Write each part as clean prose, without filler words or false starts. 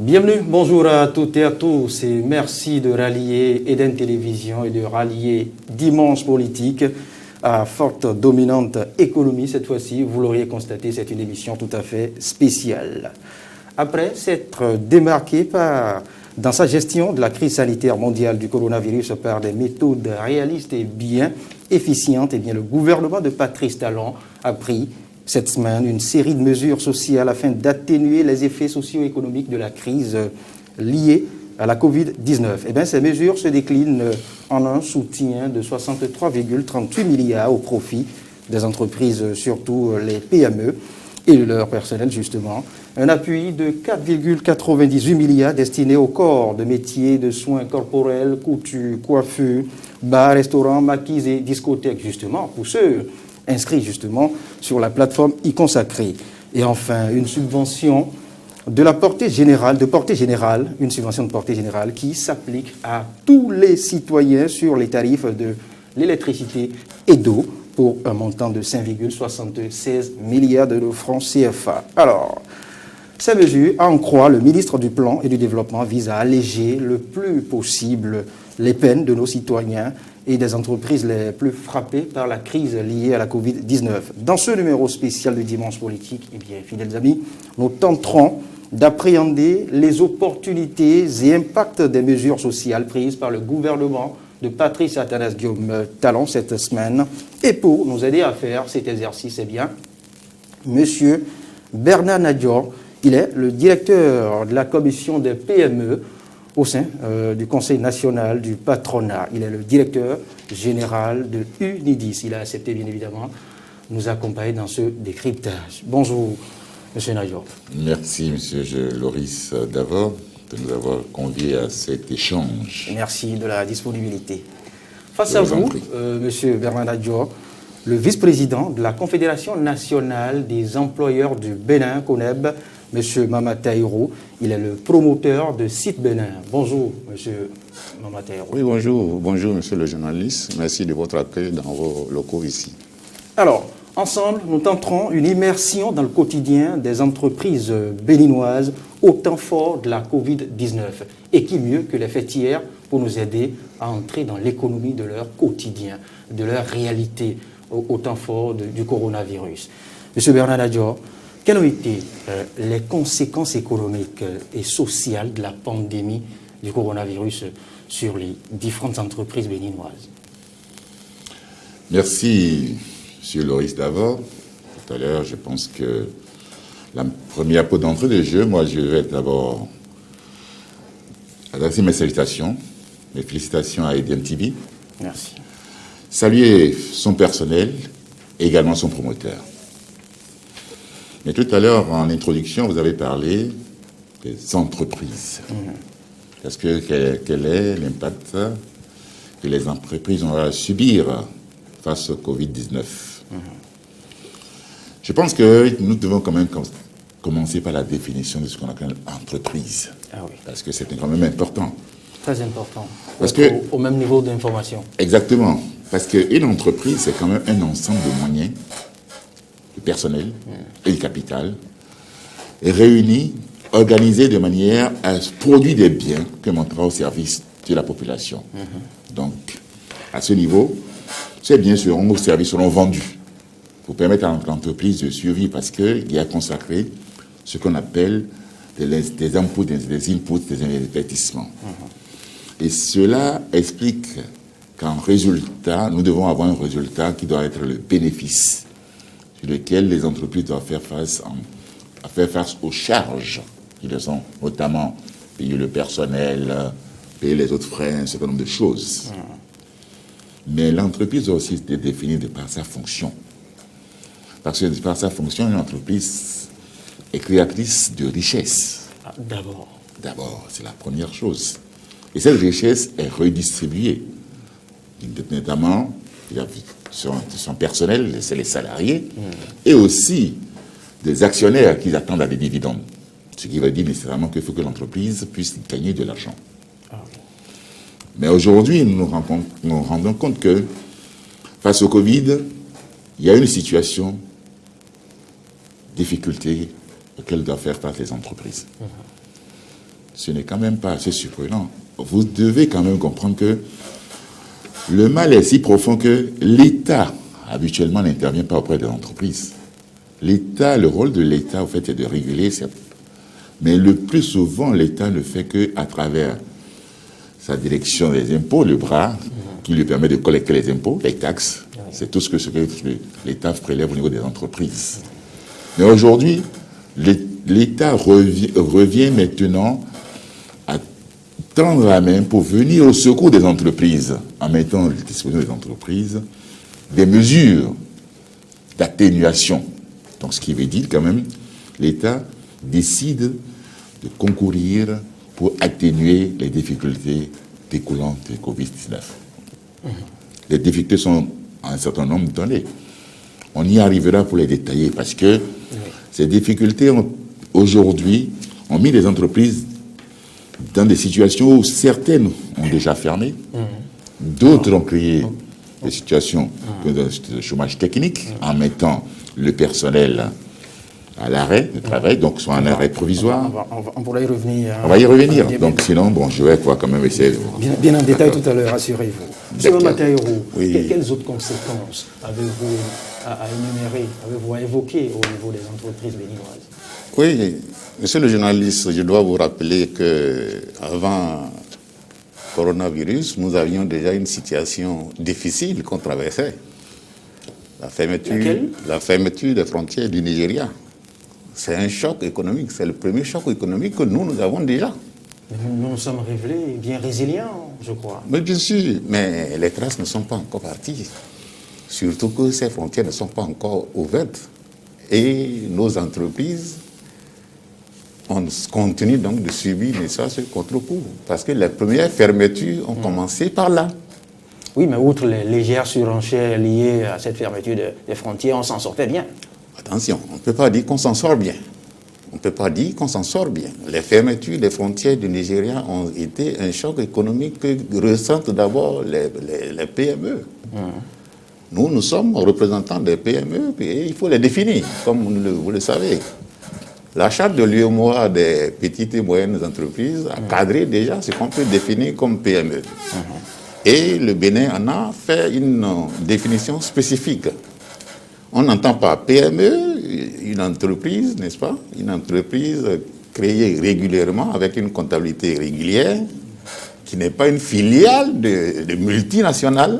Bienvenue, bonjour à toutes et à tous et merci de rallier Eden Télévision et de rallier Dimanche Politique à forte dominante économie. Cette fois-ci, vous l'auriez constaté, c'est une émission tout à fait spéciale. Après s'être démarqué dans sa gestion de la crise sanitaire mondiale du coronavirus par des méthodes réalistes et bien efficientes, le gouvernement de Patrice Talon a pris cette semaine une série de mesures sociales afin d'atténuer les effets socio-économiques de la crise liée à la Covid-19. Ces mesures se déclinent en un soutien de 63,38 milliards au profit des entreprises, surtout les PME et leur personnel justement. Un appui de 4,98 milliards destiné au corps de métiers de soins corporels, couture, coiffure, bars, restaurants, maquis et discothèques justement, pour ceux inscrits justement sur la plateforme e-consacrée. Et enfin, une subvention de portée générale, une subvention de portée générale qui s'applique à tous les citoyens sur les tarifs de l'électricité et d'eau pour un montant de 5,76 milliards de francs CFA. Alors, ces mesures, à en croire le ministre du Plan et du Développement, visent à alléger le plus possible les peines de nos citoyens et des entreprises les plus frappées par la crise liée à la Covid-19. Dans ce numéro spécial du Dimanche Politique, fidèles amis, nous tenterons d'appréhender les opportunités et impacts des mesures sociales prises par le gouvernement de Patrice Athanase Guillaume Talon cette semaine. Et pour nous aider à faire cet exercice, Monsieur Bernard Nadior, il est le directeur de la commission des PME au sein du Conseil national du patronat. Il est le directeur général de UNIDIS. Il a accepté, bien évidemment, nous accompagner dans ce décryptage. Bonjour, M. Nadior. Merci, M. Loris Davor, de nous avoir conviés à cet échange. Merci de la disponibilité. Face à vous, M. Bernard Nadior, le vice-président de la Confédération nationale des employeurs du Bénin, CONEB, M. Mamata Hiro, il est le promoteur de Site Bénin. Bonjour, M. Mamata Hiro. Oui, bonjour, monsieur le journaliste. Merci de votre accueil dans vos locaux ici. Alors, ensemble, nous tenterons une immersion dans le quotidien des entreprises béninoises au temps fort de la Covid-19. Et qui mieux que les fêtières pour nous aider à entrer dans l'économie de leur quotidien, de leur réalité au temps fort du coronavirus. M. Bernard Nadior, quelles ont été les conséquences économiques et sociales de la pandémie du coronavirus sur les différentes entreprises béninoises? Merci, M. Loris Davor. Tout à l'heure, je pense que la première peau d'entrée de jeu, moi, je vais d'abord adresser mes félicitations à Eden TV. Merci. Saluer son personnel et également son promoteur. Mais tout à l'heure, en introduction, vous avez parlé des entreprises. Parce que quel est l'impact que les entreprises ont à subir face au Covid-19 ? Je pense que nous devons quand même commencer par la définition de ce qu'on appelle entreprise. Ah oui. Parce que c'est quand même important. Très important. Parce que, au même niveau d'information. Exactement. Parce qu'une entreprise, c'est quand même un ensemble de moyens, de personnel et de capital, réunis, organisés de manière à produire des biens que montrera au service de la population. Donc, à ce niveau, ces biens seront au service, seront vendus pour permettre à l'entreprise de survivre parce qu'il y a consacré ce qu'on appelle des inputs, des investissements. Et cela explique qu'en résultat, nous devons avoir un résultat qui doit être le bénéfice sur lequel les entreprises doivent faire face aux charges qui le sont, notamment payer le personnel, payer les autres frais, un certain nombre de choses. Mais l'entreprise doit aussi être définie par sa fonction. Parce que par sa fonction, une entreprise est créatrice de richesse. D'abord, c'est la première chose. Et cette richesse est redistribuée. Notamment, il y a son personnel, c'est les salariés, et aussi des actionnaires qui attendent à des dividendes. Ce qui veut dire nécessairement qu'il faut que l'entreprise puisse gagner de l'argent. Mais aujourd'hui, nous nous rendons compte que face au Covid, il y a une situation, difficulté auxquelles doivent faire face les entreprises. ce n'est quand même pas assez surprenant. Vous devez quand même comprendre que le mal est si profond que l'État, habituellement, n'intervient pas auprès des entreprises. L'État, le rôle de l'État, en fait, est de réguler, mais le plus souvent, l'État ne fait qu'à travers sa direction des impôts, le bras qui lui permet de collecter les impôts, les taxes. C'est tout ce que l'État prélève au niveau des entreprises. Mais aujourd'hui, l'État revient maintenant à tendre la main pour venir au secours des entreprises, en mettant à disposition des entreprises des mesures d'atténuation. Donc, ce qui veut dire quand même, l'État décide de concourir pour atténuer les difficultés découlantes du Covid-19. Les difficultés sont à un certain nombre données. On y arrivera pour les détailler parce que ces difficultés, aujourd'hui, ont mis les entreprises dans des situations où certaines ont déjà fermé, d'autres ont créé des situations de chômage technique en mettant le personnel à l'arrêt de travail, donc soit en arrêt provisoire. On pourra y revenir. On va y revenir. Donc sinon, bon, je vais quand même essayer de... Bien en détail tout à l'heure, rassurez-vous. Monsieur Mataïro, quelles autres conséquences avez-vous à énumérer, avez-vous à évoquer au niveau des entreprises béninoises? Oui, monsieur le journaliste, je dois vous rappeler qu'avant coronavirus, nous avions déjà une situation difficile qu'on traversait. La fermeture des frontières du Nigeria. C'est un choc économique, c'est le premier choc économique que nous avons déjà. Mais nous nous sommes révélés bien résilients, je crois. Mais bien sûr, mais les traces ne sont pas encore parties. Surtout que ces frontières ne sont pas encore ouvertes. Et nos entreprises continuent donc de subir ce contre-coup. Parce que les premières fermetures ont commencé par là. Oui, mais outre les légères surenchères liées à cette fermeture des frontières, on s'en sortait bien. Attention, on ne peut pas dire qu'on s'en sort bien. On ne peut pas dire qu'on s'en sort bien. Les fermetures des frontières du Nigeria ont été un choc économique que ressentent d'abord les PME. Nous sommes représentants des PME et il faut les définir, comme vous le savez. La charte de l'UEMOA des petites et moyennes entreprises a cadré déjà ce qu'on peut définir comme PME. Et le Bénin en a fait une définition spécifique. On n'entend pas PME, une entreprise, n'est-ce pas? Une entreprise créée régulièrement avec une comptabilité régulière, qui n'est pas une filiale de multinationale,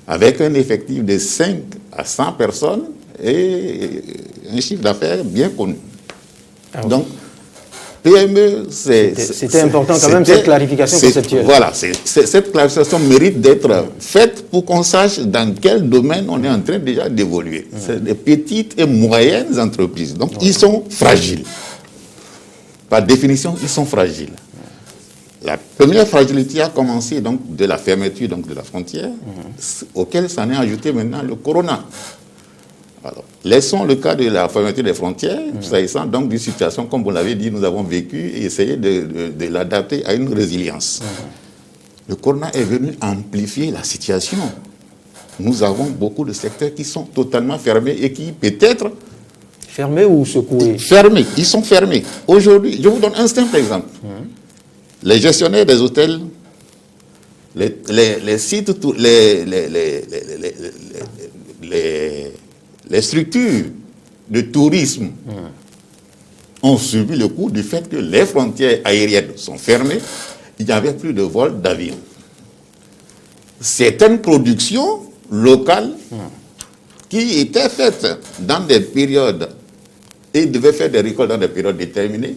avec un effectif de 5 à 100 personnes et un chiffre d'affaires bien connu. Donc, PME, c'était important quand même cette clarification conceptuelle. Voilà, cette clarification mérite d'être faite pour qu'on sache dans quel domaine on est en train déjà d'évoluer. C'est des petites et moyennes entreprises. Donc, ils sont fragiles. Par définition, ils sont fragiles. La première fragilité a commencé donc de la fermeture donc, de la frontière, auquel s'en est ajouté maintenant le corona. Alors, laissons le cas de la fermeture des frontières, s'agissant donc d'une situation, comme vous l'avez dit, nous avons vécu et essayé de l'adapter à une résilience. Le corona est venu amplifier la situation. Nous avons beaucoup de secteurs qui sont totalement fermés et qui peut-être... Fermés ou secoués? Fermés, ils sont fermés. Aujourd'hui, je vous donne un simple exemple. Les gestionnaires des hôtels, les sites, les structures de tourisme ont subi le coup du fait que les frontières aériennes sont fermées, il n'y avait plus de vols d'avion. Certaines productions locales qui étaient faites dans des périodes et devaient faire des récoltes dans des périodes déterminées,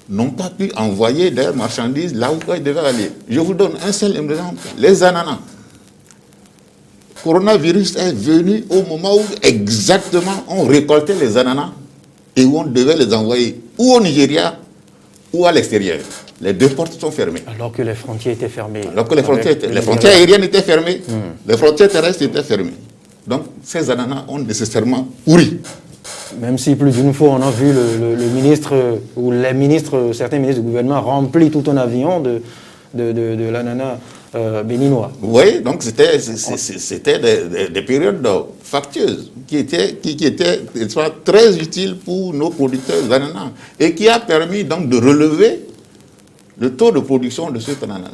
n'ont pas pu envoyer leurs marchandises là où ils devaient aller. Je vous donne un seul exemple, les ananas. Le coronavirus est venu au moment où exactement on récoltait les ananas et où on devait les envoyer ou au Nigeria ou à l'extérieur. Les deux portes sont fermées. Alors que les frontières étaient fermées. Alors que les frontières aériennes étaient fermées, les frontières terrestres étaient fermées. Donc ces ananas ont nécessairement pourri. Même si plus d'une fois on a vu le ministre ou les ministres, certains ministres du gouvernement remplir tout un avion de l'ananas béninois. Oui, donc c'était des périodes factueuses qui étaient très utiles pour nos producteurs d'ananas et qui a permis donc de relever le taux de production de cet ananas.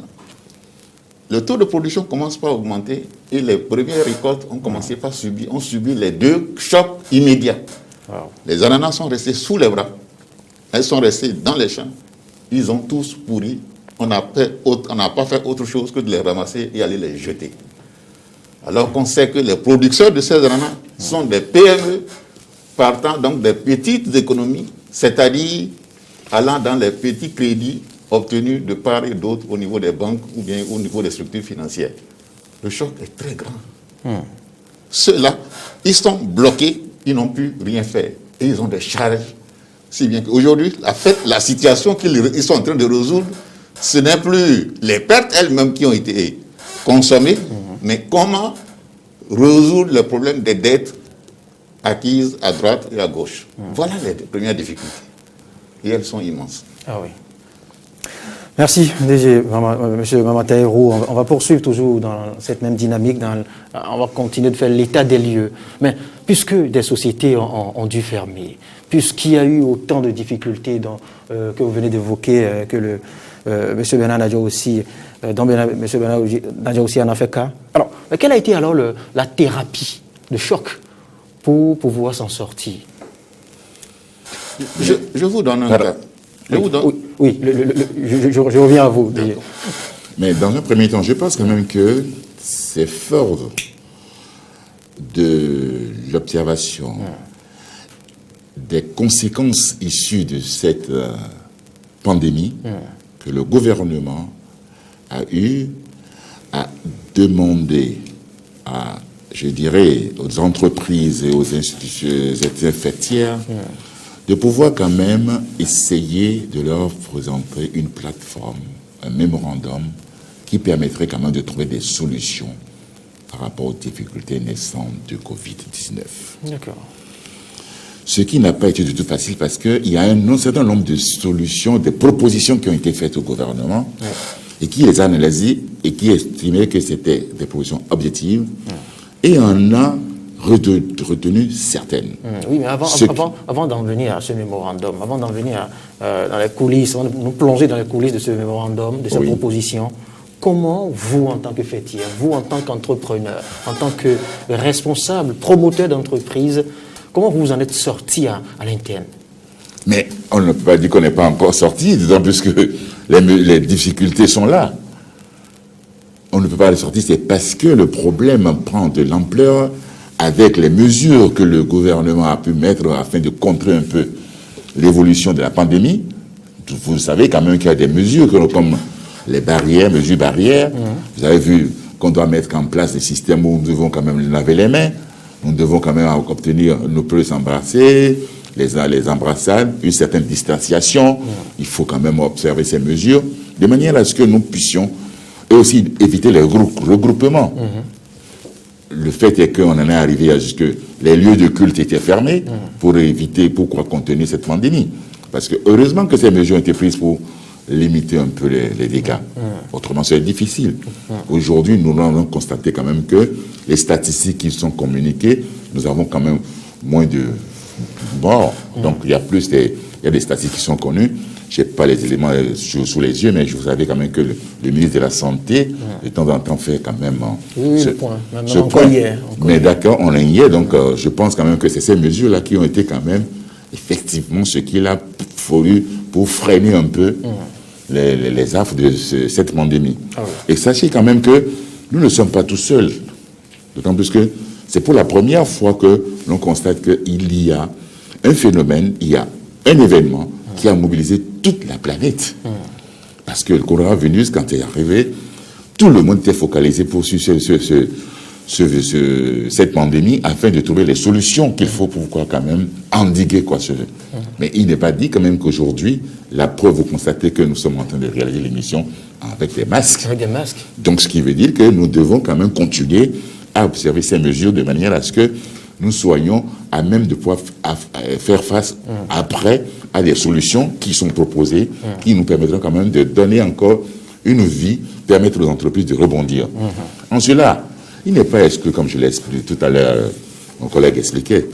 Le taux de production commence par augmenter et les premières récoltes ont commencé par subir les deux chocs immédiats. Wow. Les ananas sont restés sous les bras. Elles sont restées dans les champs. Ils ont tous pourri. On n'a pas fait autre chose que de les ramasser et aller les jeter. Alors qu'on sait que les producteurs de ces ananas sont des PME, partant donc des petites économies, c'est-à-dire allant dans les petits crédits obtenus de part et d'autre au niveau des banques ou bien au niveau des structures financières. Le choc est très grand. Ceux-là, ils sont bloqués, ils n'ont pu rien faire. Et ils ont des charges. Si bien qu'aujourd'hui, la situation qu'ils sont en train de résoudre, ce n'est plus les pertes elles-mêmes qui ont été consommées, mais comment résoudre le problème des dettes acquises à droite et à gauche. Voilà les premières difficultés. Et elles sont immenses. Ah oui. Merci, DG, M. Mamataïrou. On va poursuivre toujours dans cette même dynamique. On va continuer de faire l'état des lieux. Mais puisque des sociétés ont dû fermer, puisqu'il y a eu autant de difficultés que vous venez d'évoquer, que M. Bernard Nadja aussi, dont M. Bernard Nadja aussi en a fait cas. Alors, quelle a été alors la thérapie de choc pour pouvoir s'en sortir? Je vous donne un cas. Oui, je reviens à vous. Mais dans un premier temps, je pense quand même que c'est fort de l'observation des conséquences issues de cette pandémie que le gouvernement a eu à demander je dirais, aux entreprises et aux institutions faîtières de pouvoir quand même essayer de leur présenter une plateforme, un mémorandum qui permettrait quand même de trouver des solutions par rapport aux difficultés naissantes de Covid-19. D'accord. Ce qui n'a pas été du tout facile parce qu'il y a un certain nombre de solutions, de propositions qui ont été faites au gouvernement et qui les a analysées et qui estimaient que c'était des propositions objectives et en a retenu certaines. Oui, mais avant d'en venir à ce mémorandum, avant d'en venir dans les coulisses, avant de nous plonger dans les coulisses de ce mémorandum, de cette proposition, comment vous, en tant que fêtier, vous, en tant qu'entrepreneur, en tant que responsable, promoteur d'entreprise, comment vous en êtes sorti à l'interne? Mais on ne peut pas dire qu'on n'est pas encore sorti, d'autant plus que les difficultés sont là. On ne peut pas les sortir, c'est parce que le problème prend de l'ampleur avec les mesures que le gouvernement a pu mettre afin de contrer un peu l'évolution de la pandémie. Vous savez quand même qu'il y a des mesures comme les mesures barrières. Vous avez vu qu'on doit mettre en place des systèmes où nous devons quand même laver les mains. Nous devons quand même obtenir, ne plus s'embrasser, les embrassades, une certaine distanciation. Il faut quand même observer ces mesures, de manière à ce que nous puissions et aussi éviter les regroupements. Le fait est qu'on en est arrivé à ce que les lieux de culte étaient fermés pour contenir cette pandémie. Parce que heureusement que ces mesures ont été prises pour limiter un peu les dégâts. Autrement, c'est difficile. Aujourd'hui, nous avons constaté quand même que les statistiques qui sont communiquées, nous avons quand même moins de morts. Donc, il y a des statistiques qui sont connues. Je n'ai pas les éléments sous les yeux, mais je vous savais quand même que le ministre de la Santé, de temps en temps, fait quand même ce point. Mais d'accord, on y est. Donc, je pense quand même que c'est ces mesures-là qui ont été quand même effectivement ce qu'il a fallu pour freiner un peu les affres de cette pandémie. Et sachez quand même que nous ne sommes pas tout seuls. D'autant plus que c'est pour la première fois que l'on constate qu'il y a un phénomène, il y a un événement qui a mobilisé toute la planète. Parce que le coronavirus, quand il est arrivé, tout le monde était focalisé pour cette pandémie afin de trouver les solutions qu'il faut pour pouvoir quand même endiguer Mais il n'est pas dit quand même qu'aujourd'hui, la preuve, vous constatez que nous sommes en train de réaliser l'émission avec des masques. Avec des masques. Donc ce qui veut dire que nous devons quand même continuer à observer ces mesures de manière à ce que nous soyons à même de pouvoir faire face après à des solutions qui sont proposées, qui nous permettront quand même de donner encore une vie, permettre aux entreprises de rebondir. En cela, il n'est pas exclu, comme je l'ai expliqué tout à l'heure, mon collègue expliquait.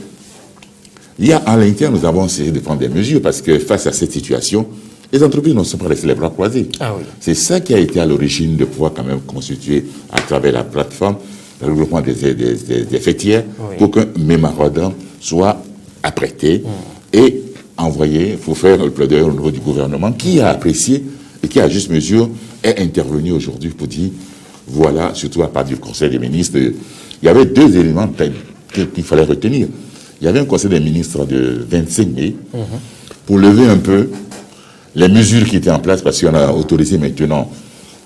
Il y a en l'interne, nous avons essayé de prendre des mesures parce que face à cette situation, Les entreprises ne sont pas restées les bras croisés. Ah oui. C'est ça qui a été à l'origine de pouvoir quand même constituer à travers la plateforme le regroupement des fêtières pour qu'un mémorandum soit apprêté et envoyé pour faire le plaidoyer au niveau du gouvernement qui a apprécié et qui, à juste mesure, est intervenu aujourd'hui pour dire, voilà, surtout à part du Conseil des ministres, il y avait deux éléments qu'il fallait retenir. Il y avait un Conseil des ministres de 25 mai pour lever un peu les mesures qui étaient en place, parce qu'on a autorisé maintenant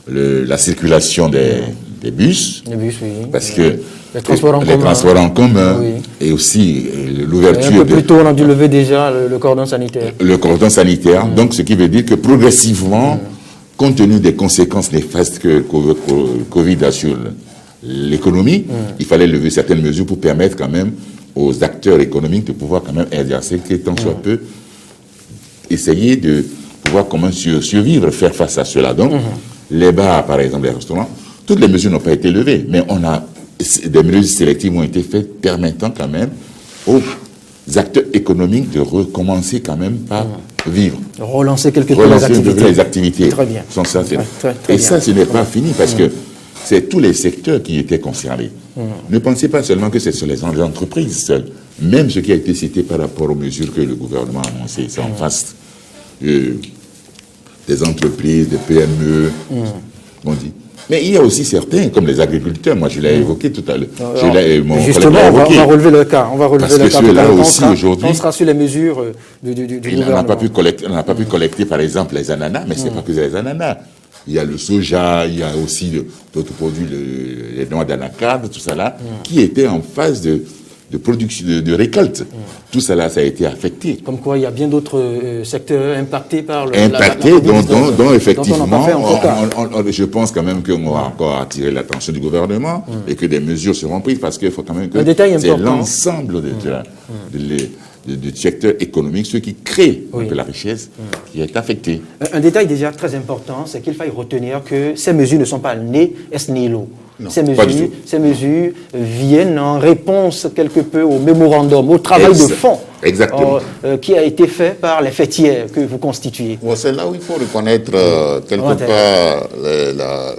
la circulation des bus. Les bus, oui. Parce que les transports en commun oui. et aussi l'ouverture. Un peu plus tôt, on a dû lever déjà le cordon sanitaire. Le cordon sanitaire. Donc, ce qui veut dire que progressivement, compte tenu des conséquences néfastes que Covid a sur l'économie, il fallait lever certaines mesures pour permettre quand même aux acteurs économiques de pouvoir quand même exercer, tant soit peu, essayer de pouvoir comment survivre, faire face à cela. Donc, les bars, par exemple, les restaurants, toutes les mesures n'ont pas été levées, mais des mesures sélectives ont été faites permettant quand même aux acteurs économiques de recommencer quand même par vivre. Relancer quelque peu les activités. Très bien. Très et ça, ce n'est pas fini parce que c'est tous les secteurs qui étaient concernés. Ne pensez pas seulement que c'est sur les entreprises seules. Même ce qui a été cité par rapport aux mesures que le gouvernement a annoncées, c'est en face des entreprises, des PME, on dit. Mais il y a aussi certains, comme les agriculteurs, moi je l'ai évoqué tout à l'heure. Justement, on va relever le cas. On va relever le cas. Ceux-là aussi aujourd'hui. On sera sur les mesures du gouvernement. On n'a pas pu collecter, par exemple, les ananas, mais ce n'est pas que les ananas. Il y a le soja, il y a aussi d'autres produits, les noix d'anacarde, tout ça là, qui étaient en phase de production, de récolte. Tout ça là, ça a été affecté. Comme quoi, il y a bien d'autres secteurs impactés par le... dont effectivement, je pense quand même qu'on va encore attirer l'attention du gouvernement et que des mesures seront prises parce qu'il faut quand même que c'est l'ensemble du secteur économique, ceux qui créent la richesse, qui est affecté. Un détail déjà très important, c'est qu'il faille retenir que ces mesures ne sont pas nées ex nihilo. Ces mesures viennent en réponse quelque peu au mémorandum, au travail de fond qui a été fait par les fêtières que vous constituez. Bon, c'est là où il faut reconnaître quelque part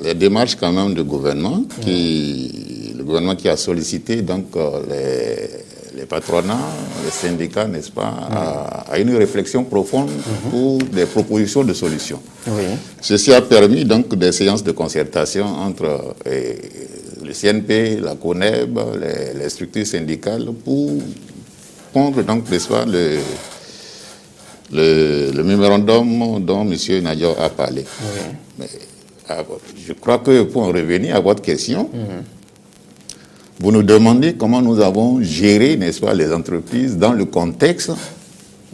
les démarches quand même du gouvernement, le gouvernement qui a sollicité donc les patronats, les syndicats, n'est-ce pas, à une réflexion profonde pour des propositions de solutions. Ceci a permis donc des séances de concertation entre le CNP, la CONEB, les structures syndicales pour prendre donc, n'est-ce pas, le mémorandum dont M. Nadior a parlé. Mais, je crois que pour en revenir à votre question, vous nous demandez comment nous avons géré, n'est-ce pas, les entreprises dans le contexte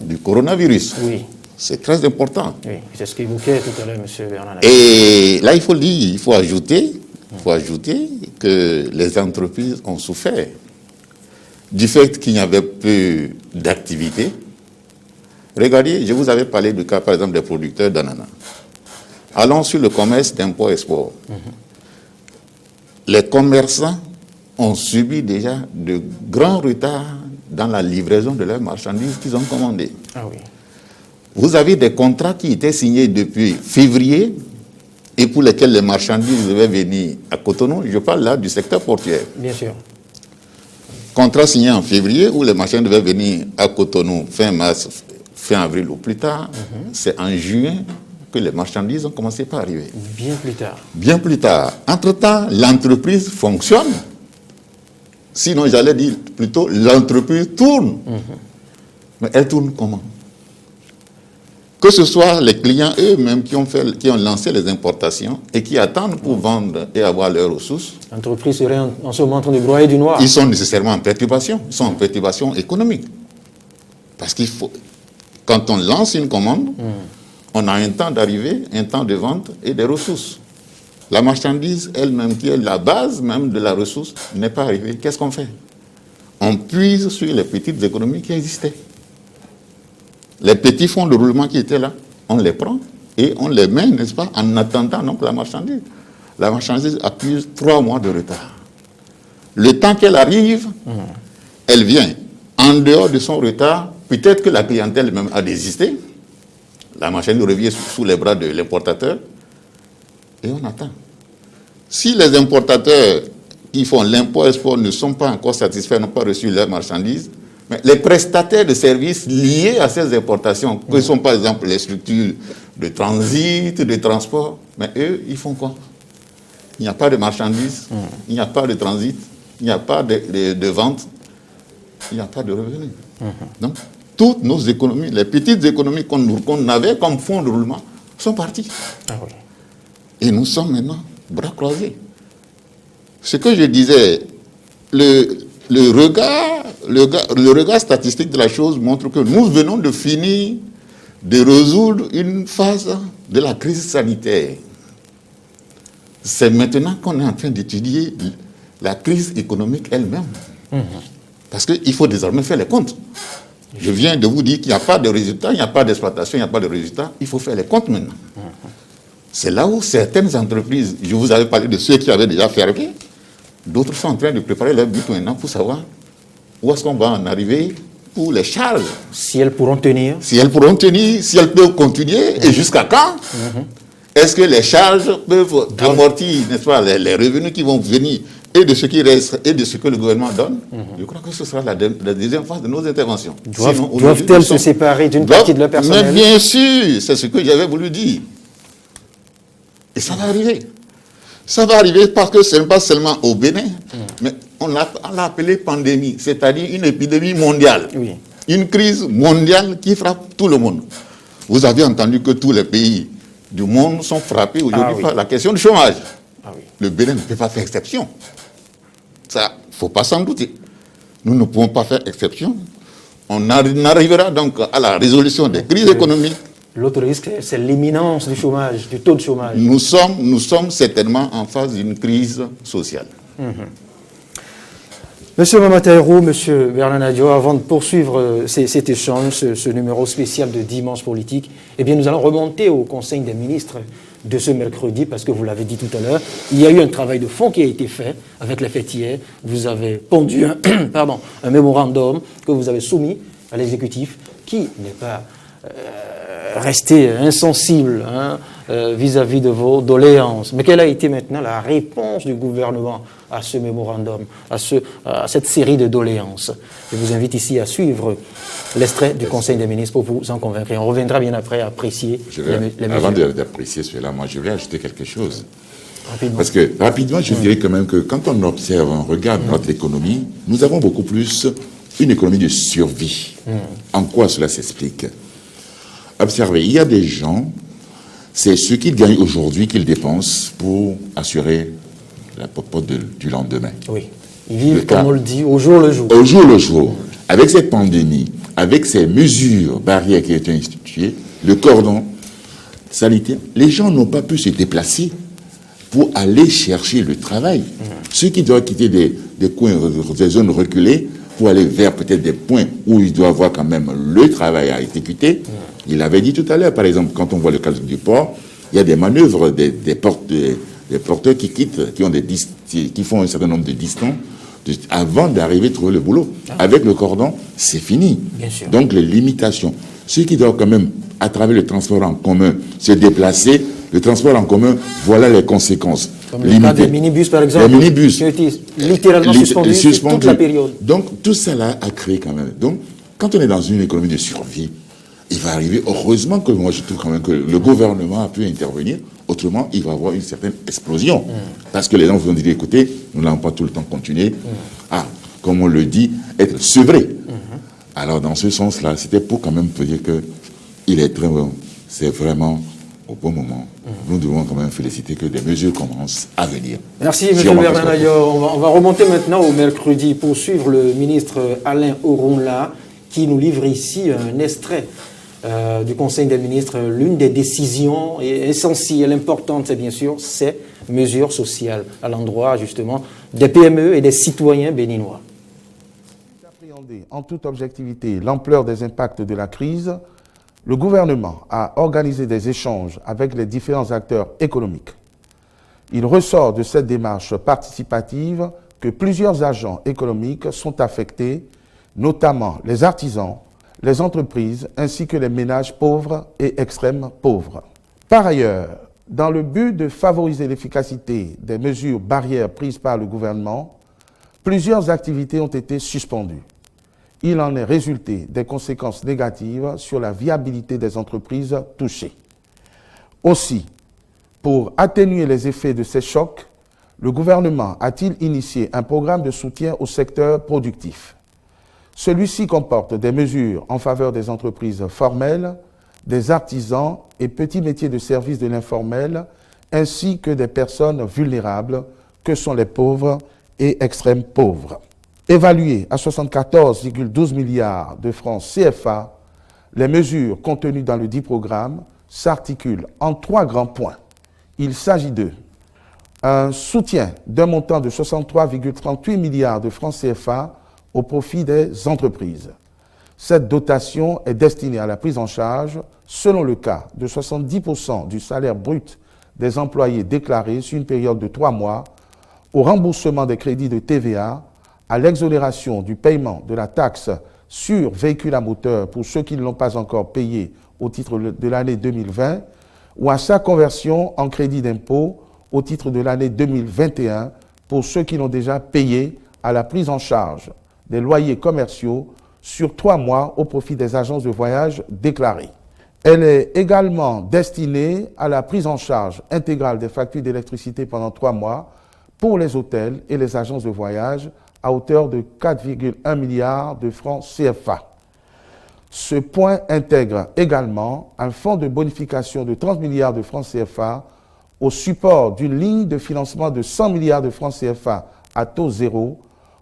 du coronavirus. Oui. C'est très important. Oui, c'est ce qu'évoquait tout à l'heure M. Bernard. Et là, il faut dire, il faut ajouter que les entreprises ont souffert du fait qu'il n'y avait plus d'activité. Regardez, je vous avais parlé du cas, par exemple, des producteurs d'ananas. Allons sur le commerce d'import-export. Les commerçants ont subi déjà de grands retards dans la livraison de leurs marchandises qu'ils ont commandées. Ah oui. Vous avez des contrats qui étaient signés depuis février et pour lesquels les marchandises devaient venir à Cotonou. Je parle là du secteur portuaire. Bien sûr. Contrat signé en février où les marchandises devaient venir à Cotonou fin mars, fin avril ou plus tard. C'est en juin que les marchandises ont commencé par arriver. Bien plus tard. Bien plus tard. Entre-temps, l'entreprise fonctionne. Sinon, j'allais dire plutôt, l'entreprise tourne. Mais elle tourne comment? Que ce soit les clients eux-mêmes qui ont lancé les importations et qui attendent pour vendre et avoir leurs ressources. L'entreprise serait en ce moment en train de broyer du noir. Ils sont nécessairement en perturbation. Ils sont en perturbation économique. Parce qu'il faut... Quand on lance une commande, on a un temps d'arrivée, un temps de vente et des ressources. La marchandise elle-même, qui est la base même de la ressource, n'est pas arrivée. Qu'est-ce qu'on fait? On puise sur les petites économies qui existaient. Les petits fonds de roulement qui étaient là, on les prend et on les met, n'est-ce pas, en attendant donc la marchandise. La marchandise accuse 3 mois de retard. Le temps qu'elle arrive, elle vient. En dehors de son retard, peut-être que la clientèle même a désisté. La marchandise revient sous les bras de l'importateur et on attend. Si les importateurs qui font l'import-export ne sont pas encore satisfaits, n'ont pas reçu leurs marchandises, mais les prestataires de services liés à ces importations, que sont par exemple les structures de transit, de transport, mais eux, ils font quoi? Il n'y a pas de marchandises, il n'y a pas de transit, il n'y a pas de vente, il n'y a pas de revenus. Donc, toutes nos économies, les petites économies qu'on avait comme fonds de roulement, sont parties. Ah oui. Et nous sommes maintenant bras croisés. Ce que je disais, le regard statistique de la chose montre que nous venons de finir de résoudre une phase de la crise sanitaire. C'est maintenant qu'on est en train d'étudier la crise économique elle-même. Parce qu'il faut désormais faire les comptes. Je viens de vous dire qu'il n'y a pas de résultat, il n'y a pas d'exploitation, il n'y a pas de résultat. Il faut faire les comptes maintenant. C'est là où certaines entreprises, je vous avais parlé de ceux qui avaient déjà fermé, d'autres sont en train de préparer leur but maintenant pour savoir où est-ce qu'on va en arriver pour les charges. Si elles pourront tenir. Si elles pourront tenir, si elles peuvent continuer, et jusqu'à quand est-ce que les charges peuvent amortir, n'est-ce pas, les revenus qui vont venir et de ce qui reste et de ce que le gouvernement donne? Je crois que ce sera la deuxième phase de nos interventions. Doivent-elles se séparer d'une partie de leur personnel? Mais bien sûr, c'est ce que j'avais voulu dire. Et ça va arriver. Ça va arriver parce que ce n'est pas seulement au Bénin, mais on l'a appelé pandémie, c'est-à-dire une épidémie mondiale. Oui. Une crise mondiale qui frappe tout le monde. Vous avez entendu que tous les pays du monde sont frappés aujourd'hui par la question du chômage. Ah oui. Le Bénin ne peut pas faire exception. Ça, il ne faut pas s'en douter. Nous ne pouvons pas faire exception. On arrivera donc à la résolution des crises économiques. L'autre risque, c'est l'imminence du chômage, du taux de chômage. Nous sommes certainement en phase d'une crise sociale. Monsieur Mamataïrou, Monsieur Bernard Nadio, avant de poursuivre cet échange, ce numéro spécial de Dimanche Politique, eh bien, nous allons remonter au Conseil des ministres de ce mercredi, parce que vous l'avez dit tout à l'heure, il y a eu un travail de fond qui a été fait avec les fêtiers. Vous avez pondu un mémorandum que vous avez soumis à l'exécutif, qui n'est pas resté insensible vis-à-vis de vos doléances. Mais quelle a été maintenant la réponse du gouvernement à ce mémorandum, à cette série de doléances? Je vous invite ici à suivre l'extrait du Conseil des ministres pour vous en convaincre. Et on reviendra bien après à apprécier les mesures. Avant d'apprécier cela, moi je vais ajouter quelque chose. Rapidement. Parce que rapidement, je dirais quand même que quand on observe, on regarde notre économie, nous avons beaucoup plus une économie de survie. En quoi cela s'explique? Observez, il y a des gens, c'est ce qu'ils gagnent aujourd'hui qu'ils dépensent pour assurer la popote du lendemain. Oui, ils vivent, comme on le dit, au jour le jour. Au jour le jour. Avec cette pandémie, avec ces mesures barrières qui ont été instituées, le cordon sanitaire, les gens n'ont pas pu se déplacer pour aller chercher le travail. Ceux qui doivent quitter des coins, des zones reculées, pour aller vers peut-être des points où il doit avoir quand même le travail à exécuter. Il avait dit tout à l'heure, par exemple, quand on voit le cas du port, il y a des manœuvres des porteurs qui quittent, qui font un certain nombre de distances avant d'arriver à trouver le boulot. Avec le cordon, c'est fini. Bien sûr. Donc les limitations. Ceux qui doivent quand même, à travers le transport en commun, se déplacer, le transport en commun, voilà les conséquences. Comme le cas des minibus, par exemple, les minibus, qui ont été littéralement suspendus sur toute la période. Donc, tout ça là a créé quand même. Donc, quand on est dans une économie de survie, il va arriver, heureusement que moi je trouve quand même que le gouvernement a pu intervenir, autrement il va y avoir une certaine explosion. Parce que les gens vont dire, écoutez, nous n'allons pas tout le temps continuer à, comme on le dit, être sevrés. Alors, dans ce sens-là, c'était pour quand même dire qu'il est très bon. C'est vraiment au bon moment. Nous devons quand même féliciter que des mesures commencent à venir. Merci, M. Bernard Nayor. On va remonter maintenant au mercredi pour suivre le ministre Alain Orunla qui nous livre ici un extrait du Conseil des ministres. L'une des décisions essentielles, importantes, c'est bien sûr, ces mesures sociales à l'endroit justement des PME et des citoyens béninois. Appréhender en toute objectivité l'ampleur des impacts de la crise, le gouvernement a organisé des échanges avec les différents acteurs économiques. Il ressort de cette démarche participative que plusieurs agents économiques sont affectés, notamment les artisans, les entreprises ainsi que les ménages pauvres et extrêmes pauvres. Par ailleurs, dans le but de favoriser l'efficacité des mesures barrières prises par le gouvernement, plusieurs activités ont été suspendues. Il en est résulté des conséquences négatives sur la viabilité des entreprises touchées. Aussi, pour atténuer les effets de ces chocs, le gouvernement a-t-il initié un programme de soutien au secteur productif. Celui-ci comporte des mesures en faveur des entreprises formelles, des artisans et petits métiers de service de l'informel, ainsi que des personnes vulnérables que sont les pauvres et extrêmes pauvres. Évaluées à 74,12 milliards de francs CFA, les mesures contenues dans le dit programme s'articulent en 3 grands points. Il s'agit de un soutien d'un montant de 63,38 milliards de francs CFA au profit des entreprises. Cette dotation est destinée à la prise en charge, selon le cas, de 70% du salaire brut des employés déclarés sur une période de 3 mois, au remboursement des crédits de TVA, à l'exonération du paiement de la taxe sur véhicules à moteur pour ceux qui ne l'ont pas encore payé au titre de l'année 2020, ou à sa conversion en crédit d'impôt au titre de l'année 2021 pour ceux qui l'ont déjà payé à la prise en charge des loyers commerciaux sur 3 mois au profit des agences de voyage déclarées. Elle est également destinée à la prise en charge intégrale des factures d'électricité pendant 3 mois pour les hôtels et les agences de voyage à hauteur de 4,1 milliards de francs CFA. Ce point intègre également un fonds de bonification de 30 milliards de francs CFA au support d'une ligne de financement de 100 milliards de francs CFA à taux zéro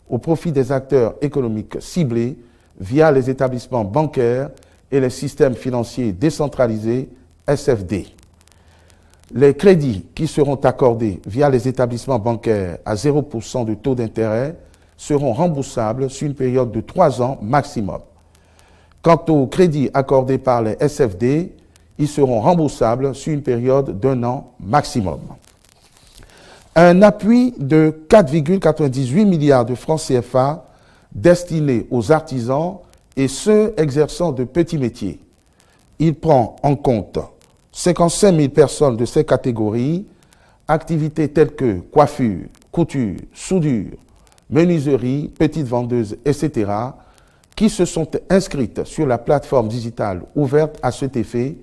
au profit des acteurs économiques ciblés via les établissements bancaires et les systèmes financiers décentralisés SFD. Les crédits qui seront accordés via les établissements bancaires à 0% de taux d'intérêt seront remboursables sur une période de 3 ans maximum. Quant aux crédits accordés par les SFD, ils seront remboursables sur une période d'1 an maximum. Un appui de 4,98 milliards de francs CFA destiné aux artisans et ceux exerçant de petits métiers. Il prend en compte 55 000 personnes de ces catégories, activités telles que coiffure, couture, soudure, menuiserie, petites vendeuses, etc., qui se sont inscrites sur la plateforme digitale ouverte à cet effet,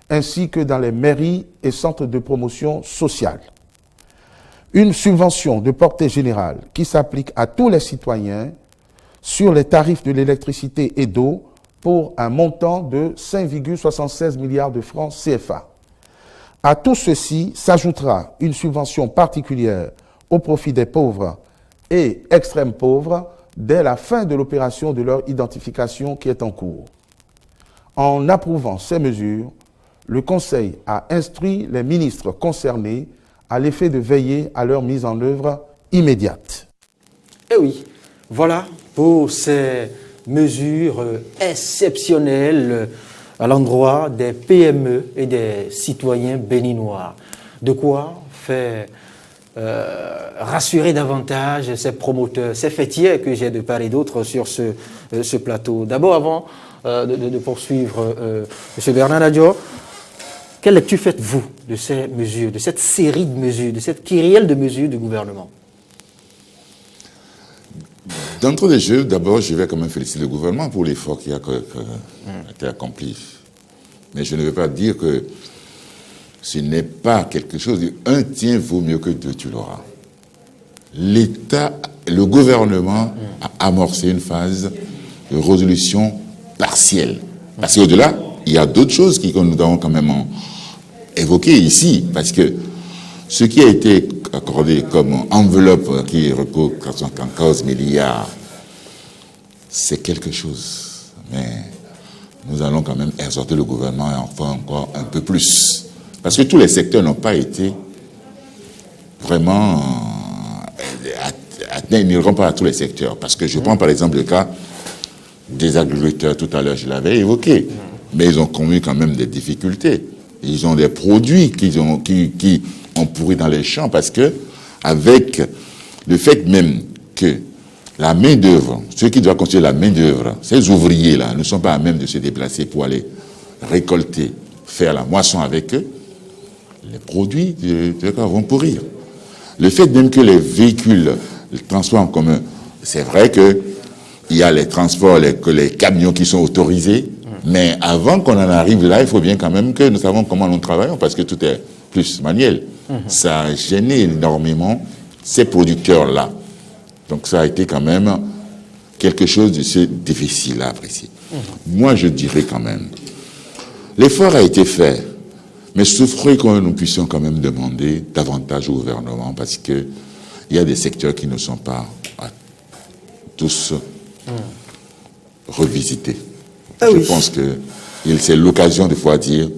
ainsi que dans les mairies et centres de promotion sociale. Une subvention de portée générale qui s'applique à tous les citoyens sur les tarifs de l'électricité et d'eau pour un montant de 5,76 milliards de francs CFA. À tout ceci s'ajoutera une subvention particulière au profit des pauvres et extrêmes pauvres dès la fin de l'opération de leur identification qui est en cours. En approuvant ces mesures, le Conseil a instruit les ministres concernés à l'effet de veiller à leur mise en œuvre immédiate. Eh oui, voilà pour ces mesures exceptionnelles à l'endroit des PME et des citoyens béninois. De quoi faire rassurer davantage ces promoteurs, ces fêtiers que j'ai de part et d'autre sur ce plateau. D'abord, avant de poursuivre, M. Bernard Adjo, quelle lecture faites-vous de ces mesures, de cette série de mesures, de cette kyrielle de mesures du gouvernement? D'entre les jeux, d'abord, je vais quand même féliciter le gouvernement pour l'effort qui a été accompli. Mais je ne veux pas dire que ce n'est pas quelque chose. Un tien vaut mieux que 2, tu l'auras. L'État, le gouvernement a amorcé une phase de résolution partielle. Parce qu'au-delà, il y a d'autres choses que nous avons quand même évoquées ici. Parce que ce qui a été accordé comme enveloppe qui recouvre 414 milliards, c'est quelque chose. Mais nous allons quand même exhorter le gouvernement et en faire encore un peu plus. Parce que tous les secteurs n'ont pas été vraiment atteints, ils n'iront pas à tous les secteurs. Parce que je prends par exemple le cas des agriculteurs, tout à l'heure je l'avais évoqué, mais ils ont connu quand même des difficultés. Ils ont des produits qui ont pourri dans les champs parce que, avec le fait même que la main-d'œuvre, ceux qui doivent construire la main-d'œuvre, ces ouvriers-là ne sont pas à même de se déplacer pour aller récolter, faire la moisson avec eux, les produits vont pourrir. Le fait même que les véhicules, le transport en commun, c'est vrai qu'il y a les transports, les camions qui sont autorisés, mais avant qu'on en arrive là, il faut bien quand même que nous savons comment nous travaillons, parce que tout est plus manuel. Ça a gêné énormément ces producteurs-là. Donc ça a été quand même quelque chose de difficile à apprécier. Moi, je dirais quand même, l'effort a été fait, mais je souffrais que nous puissions quand même demander davantage au gouvernement, parce qu'il y a des secteurs qui ne sont pas à tous revisités. Je pense que c'est l'occasion de pouvoir dire,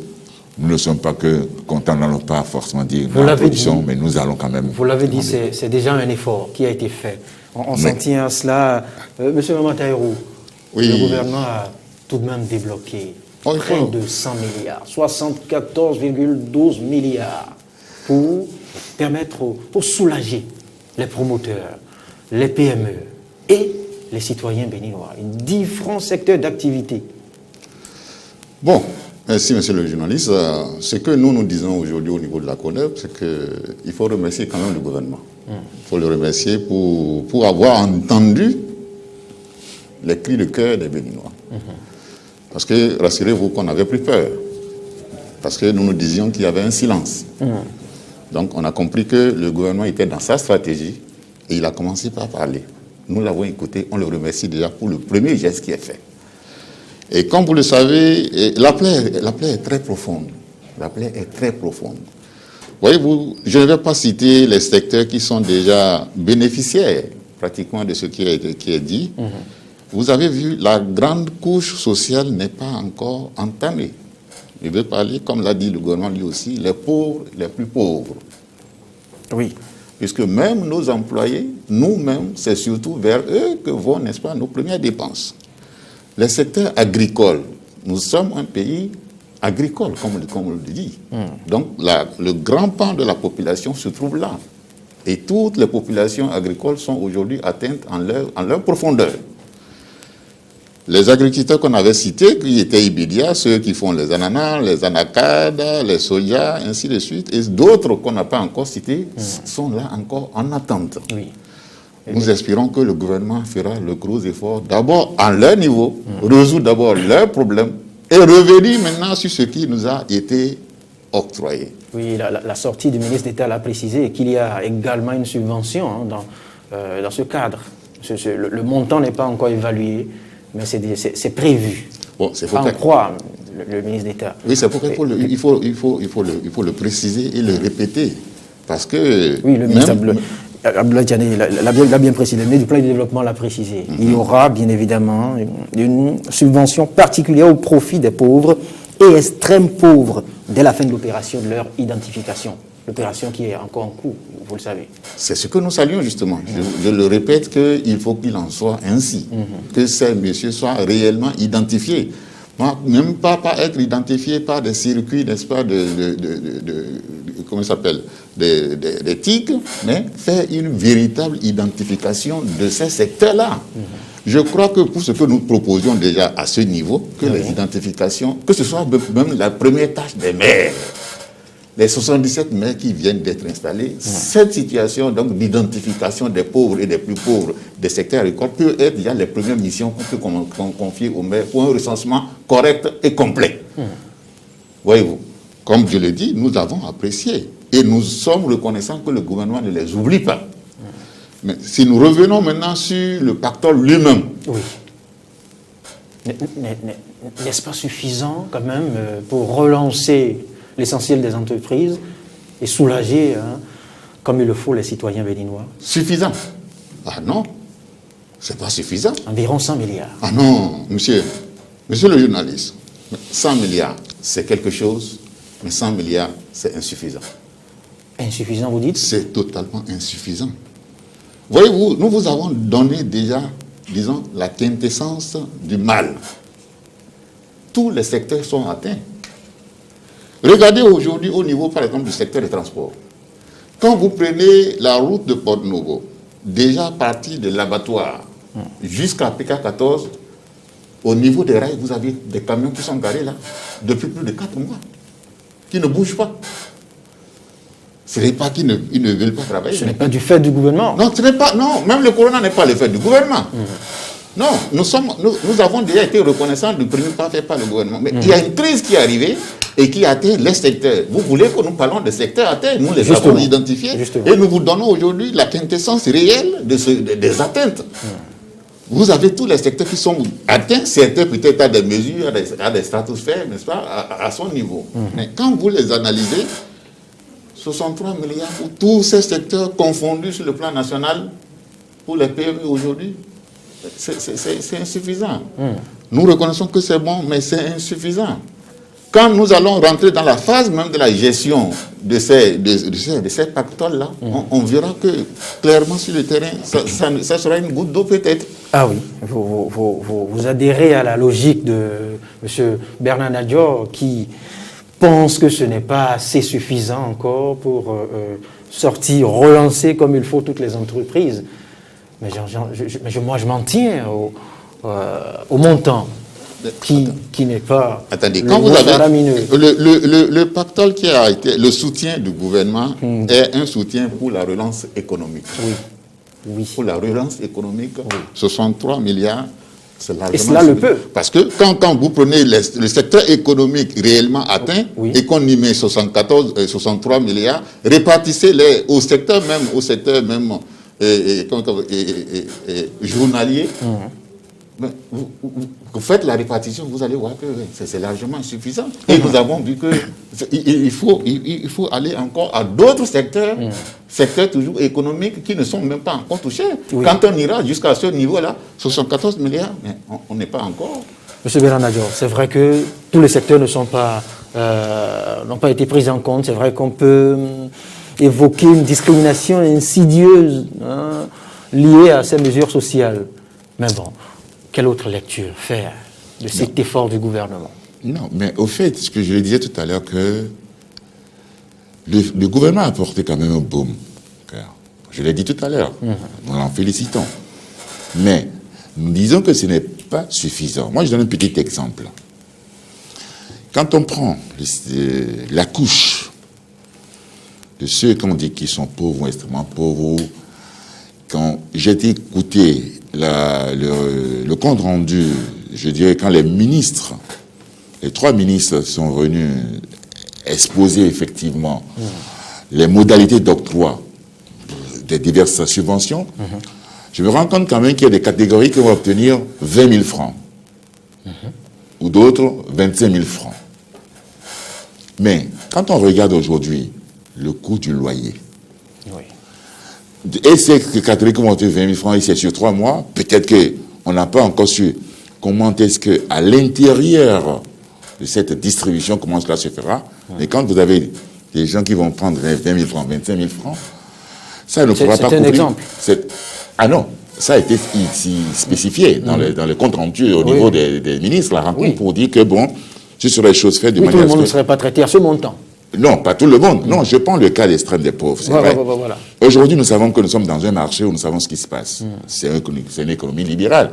nous ne sommes pas que contents, nous n'allons pas forcément dire la production, mais nous allons quand même... Vous l'avez dit, c'est déjà un effort qui a été fait. On s'en tient à cela. Monsieur Mamataïrou, le gouvernement a tout de même débloqué près de 100 milliards, 74,12 milliards pour permettre, pour soulager les promoteurs, les PME et les citoyens béninois, différents secteurs d'activité. Bon, merci monsieur le journaliste. Ce que nous disons aujourd'hui au niveau de la CONEP, c'est qu'il faut remercier quand même le gouvernement. Il faut le remercier pour avoir entendu les cris de cœur des Béninois. Parce que, rassurez-vous qu'on avait plus peur. Parce que nous disions qu'il y avait un silence. Donc on a compris que le gouvernement était dans sa stratégie et il a commencé par parler. Nous l'avons écouté, on le remercie déjà pour le premier geste qui est fait. Et comme vous le savez, la plaie est très profonde. La plaie est très profonde. Voyez-vous, je ne vais pas citer les secteurs qui sont déjà bénéficiaires pratiquement de ce qui est dit. Vous avez vu, la grande couche sociale n'est pas encore entamée. Je vais parler, comme l'a dit le gouvernement lui aussi, les pauvres, les plus pauvres. Oui. Puisque même nos employés, nous-mêmes, c'est surtout vers eux que vont, n'est-ce pas, nos premières dépenses. Les secteurs agricoles, nous sommes un pays agricole, comme on le dit. Donc, le grand pan de la population se trouve là. Et toutes les populations agricoles sont aujourd'hui atteintes en leur profondeur. Les agriculteurs qu'on avait cités, qui étaient Ibidia, ceux qui font les ananas, les anacardes, les soja, ainsi de suite, et d'autres qu'on n'a pas encore cités, sont là encore en attente. Oui. Nous espérons que le gouvernement fera le gros effort, d'abord à leur niveau, résoudre d'abord leurs problèmes, et revenir maintenant sur ce qui nous a été octroyé. Oui, la sortie du ministre d'État l'a précisé, qu'il y a également une subvention dans ce cadre. Le montant n'est pas encore évalué, mais c'est prévu. Bon, c'est pas en croire le ministre d'État. Oui, c'est pourquoi il faut le préciser et le répéter. Parce que... Oui, le ministre Abdoulaye Diané l'a bien précisé, le ministre du Plan de Développement l'a précisé. Il y aura bien évidemment une subvention particulière au profit des pauvres et extrêmes pauvres dès la fin de l'opération de leur identification. L'opération qui est encore en cours, vous le savez. C'est ce que nous saluons justement. Je le répète qu'il faut qu'il en soit ainsi. Que ces messieurs soient réellement identifiés. Même pas être identifiés par des circuits, n'est-ce pas, comment ça s'appelle, des TIC, mais faire une véritable identification de ces secteurs-là. Je crois que pour ce que nous proposions déjà à ce niveau, que les identifications, que ce soit même la première tâche des maires, les 77 maires qui viennent d'être installés, cette situation donc d'identification des pauvres et des plus pauvres des secteurs agricoles peut être déjà les premières missions qu'on peut confier aux maires pour un recensement correct et complet. Voyez-vous, comme je l'ai dit, nous avons apprécié et nous sommes reconnaissants que le gouvernement ne les oublie pas. Mais si nous revenons maintenant sur le pactole lui-même. Oui. N'est-ce pas suffisant quand même pour relancer l'essentiel des entreprises et soulager, comme il le faut, les citoyens béninois? Suffisant? Ah non, c'est pas suffisant. Environ 100 milliards. Ah non, monsieur le journaliste, 100 milliards, c'est quelque chose, mais 100 milliards, c'est insuffisant. Insuffisant, vous dites? C'est totalement insuffisant. Voyez-vous, nous vous avons donné déjà, disons, la quintessence du mal. Tous les secteurs sont atteints. Regardez aujourd'hui au niveau, par exemple, du secteur des transports. Quand vous prenez la route de Porto Novo, déjà partie de l'abattoir jusqu'à PK14, au niveau des rails, vous avez des camions qui sont garés là, depuis plus de 4 mois, qui ne bougent pas. Ce n'est pas qu'ils ne veulent pas travailler. Ce n'est pas du fait du gouvernement. Non, ce n'est pas, non, même le corona n'est pas le fait du gouvernement. Non, nous avons déjà été reconnaissants du premier pas fait par le gouvernement. Mais il y a une crise qui est arrivée et qui atteint les secteurs. Vous voulez que nous parlons des secteurs atteints, nous les avons identifiés. Et nous vous donnons aujourd'hui la quintessence réelle des atteintes. Vous avez tous les secteurs qui sont atteints, certains peut-être à des mesures, à des stratosphères, n'est-ce pas, à son niveau. Mais quand vous les analysez, 63 milliards pour tous ces secteurs confondus sur le plan national pour les PME aujourd'hui, c'est insuffisant. Nous reconnaissons que c'est bon, mais c'est insuffisant. Quand nous allons rentrer dans la phase même de la gestion de ces pactoles-là, on verra que clairement sur le terrain, ça sera une goutte d'eau peut-être. Ah oui, vous adhérez à la logique de M. Bernard Nadior qui pense que ce n'est pas assez suffisant encore pour sortir, relancer comme il faut toutes les entreprises. Mais moi, je m'en tiens au montant qui n'est pas. Attendez, quand vous avez le pactole qui a été le soutien du gouvernement est un soutien pour la relance économique. Oui. Pour la relance économique, 63 milliards. Et cela le peut. Parce que quand vous prenez le secteur économique réellement atteint et qu'on y met 63 milliards, répartissez-les au secteur même journalier. Mais vous faites la répartition, vous allez voir que c'est largement suffisant. Et nous avons vu qu'il faut aller encore à d'autres secteurs, secteurs toujours économiques qui ne sont même pas encore touchés. Quand on ira jusqu'à ce niveau-là, 74 milliards, mais on n'est pas encore. Monsieur Bernard Nadior, c'est vrai que tous les secteurs n'ont pas été pris en compte. C'est vrai qu'on peut évoquer une discrimination insidieuse liée à ces mesures sociales. Mais bon, quelle autre lecture faire de cet effort du gouvernement? Non, mais au fait, ce que je le disais tout à l'heure, que le gouvernement a apporté quand même un baume. Je l'ai dit tout à l'heure, nous l'en félicitons. Mais nous disons que ce n'est pas suffisant. Moi, je donne un petit exemple. Quand on prend la couche de ceux qu'on dit qui sont pauvres ou extrêmement pauvres, quand j'ai écouté le compte rendu, je dirais, quand les trois ministres sont venus exposer effectivement les modalités d'octroi des diverses subventions, je me rends compte quand même qu'il y a des catégories qui vont obtenir 20 000 francs ou d'autres 25 000 francs. Mais quand on regarde aujourd'hui le coût du loyer, et ces catégories qui vont obtenir 20 000 francs, et c'est sur 3 mois, peut-être qu'on n'a pas encore su comment est-ce qu'à l'intérieur de cette distribution, comment cela se fera. Mais quand vous avez des gens qui vont prendre 20 000 francs, 25 000 francs, ça ne pourra pas couvrir. C'est un exemple. Ah non, ça a été spécifié dans le compte rendu au niveau des ministres, la rencontre, pour dire que bon, ce serait chose faite de manière... Tout le monde ne serait pas traité à ce montant. Non, pas tout le monde. Non, je prends le cas extrême des pauvres, c'est vrai. Voilà. Aujourd'hui, nous savons que nous sommes dans un marché où nous savons ce qui se passe. C'est une économie libérale.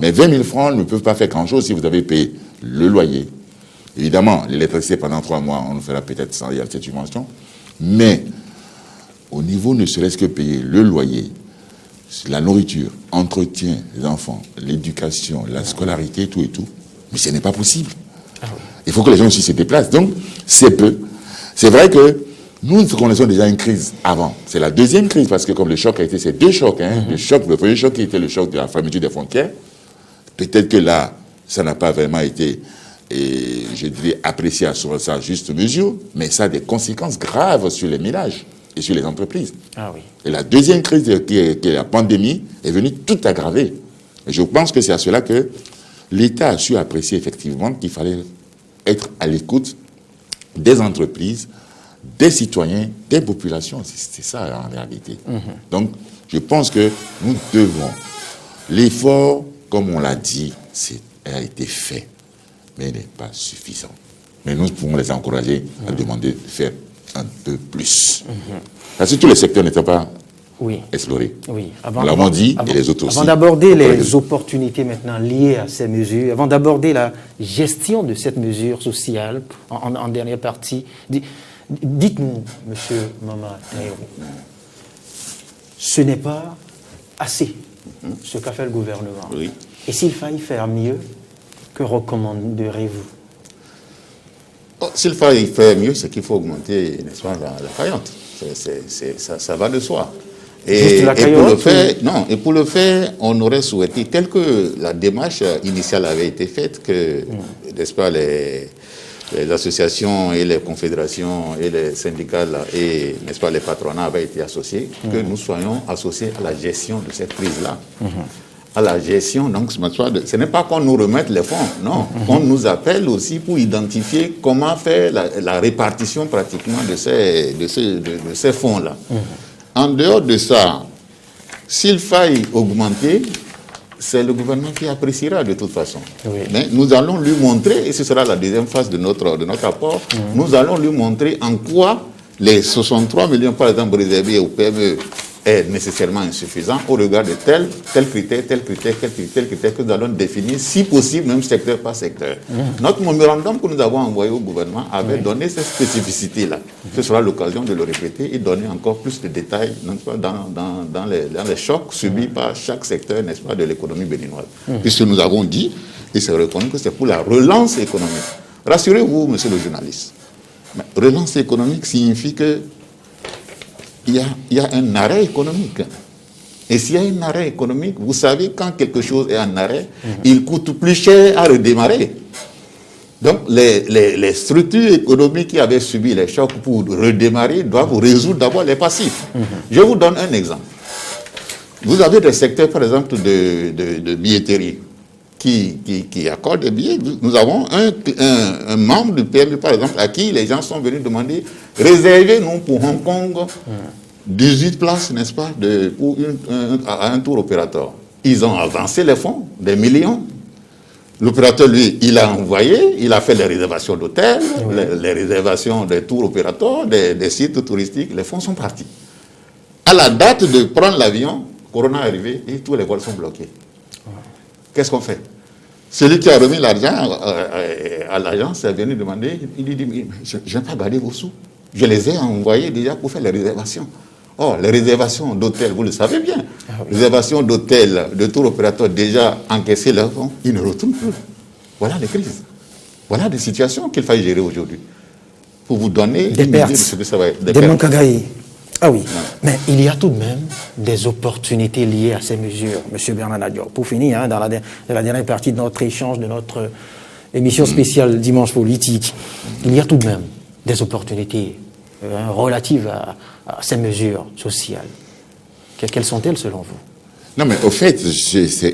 Mais 20 000 francs ne peuvent pas faire grand-chose si vous avez payé le loyer. Évidemment, l'électricité pendant 3 mois, on le fera peut-être sans cette subvention. Mais au niveau ne serait-ce que payer le loyer, la nourriture, entretien des enfants, l'éducation, la scolarité, tout et tout, mais ce n'est pas possible. Il faut que les gens aussi se déplacent. Donc, c'est peu. C'est vrai que nous connaissons déjà une crise avant. C'est la deuxième crise, parce que comme le choc a été, c'est 2 chocs. Le premier choc qui était le choc de la fermeture des frontières. Peut-être que là, ça n'a pas vraiment été, je dirais, apprécié à sa juste mesure, mais ça a des conséquences graves sur les ménages et sur les entreprises. Et la deuxième crise, qui est la pandémie, est venue tout aggraver. Et je pense que c'est à cela que l'État a su apprécier effectivement qu'il fallait être à l'écoute des entreprises, des citoyens, des populations. C'est ça en réalité. Donc, je pense que nous devons... L'effort, comme on l'a dit, a été fait, mais il n'est pas suffisant. Mais nous pouvons les encourager à demander de faire un peu plus. Parce que tous les secteurs n'étaient pas explorer. Oui. Nous l'avons dit, et les autres aussi. Avant d'aborder les opportunités maintenant liées à ces mesures, avant d'aborder la gestion de cette mesure sociale, en dernière partie, dites-nous, M. Mama Taïrou, ce n'est pas assez ce qu'a fait le gouvernement. Oui. Et s'il fallait faire mieux, que recommanderez-vous? S'il fallait faire mieux, c'est qu'il faut augmenter, n'est-ce pas, la caillante. Ça va de soi. Et pour le faire, on aurait souhaité, tel que la démarche initiale avait été faite, que, n'est-ce pas, les associations et les confédérations et les syndicats et, n'est-ce pas, les patronats avaient été associés, que nous soyons associés à la gestion de cette crise-là. À la gestion, donc ce n'est pas qu'on nous remette les fonds, non. On nous appelle aussi pour identifier comment faire la répartition pratiquement de ces fonds-là. En dehors de ça, s'il faille augmenter, c'est le gouvernement qui appréciera de toute façon. Oui. Mais nous allons lui montrer, et ce sera la deuxième phase de notre apport, nous allons lui montrer en quoi les 63 millions, par exemple, réservés au PME est nécessairement insuffisant au regard de tel critère que nous allons définir, si possible, même secteur par secteur. Notre mémorandum que nous avons envoyé au gouvernement avait donné cette spécificité-là. Ce sera l'occasion de le répéter et donner encore plus de détails dans les chocs subis par chaque secteur, n'est-ce pas, de l'économie béninoise. Puisque nous avons dit, et c'est reconnu que c'est pour la relance économique. Rassurez-vous, monsieur le journaliste, relance économique signifie que il y a un arrêt économique. Et s'il y a un arrêt économique, vous savez, quand quelque chose est en arrêt, il coûte plus cher à redémarrer. Donc, les structures économiques qui avaient subi les chocs pour redémarrer doivent résoudre d'abord les passifs. Je vous donne un exemple. Vous avez des secteurs, par exemple, de billetterie qui accordent des billets. Nous avons un membre du PME, par exemple, à qui les gens sont venus demander réservez-nous pour Hong Kong 18 places, n'est-ce pas, à un tour opérateur. Ils ont avancé les fonds, des millions. L'opérateur, lui, il a envoyé, il a fait les réservations d'hôtels, les réservations des tours opérateurs, des sites touristiques, les fonds sont partis. À la date de prendre l'avion, Corona est arrivé et tous les vols sont bloqués. Qu'est-ce qu'on fait? Celui qui a remis l'argent à l'agence est venu demander, il dit, je n'ai pas gardé vos sous. Je les ai envoyés déjà pour faire les réservations. Or, les réservations d'hôtels, vous le savez bien, réservations d'hôtels, de tour opérateurs déjà encaissés leurs fonds, ils ne retournent plus. Voilà les crises. Voilà des situations qu'il faut gérer aujourd'hui. Pour vous donner des une pertes, idée de ce que ça va être. Des manques à gagner. Ah oui, mais il y a tout de même des opportunités liées à ces mesures, M. Bernard Diop. Pour finir, dans la dernière partie de notre échange, de notre émission spéciale Dimanche Politique, il y a tout de même des opportunités relatives à ces mesures sociales. Quelles sont-elles selon vous? Non, mais au fait,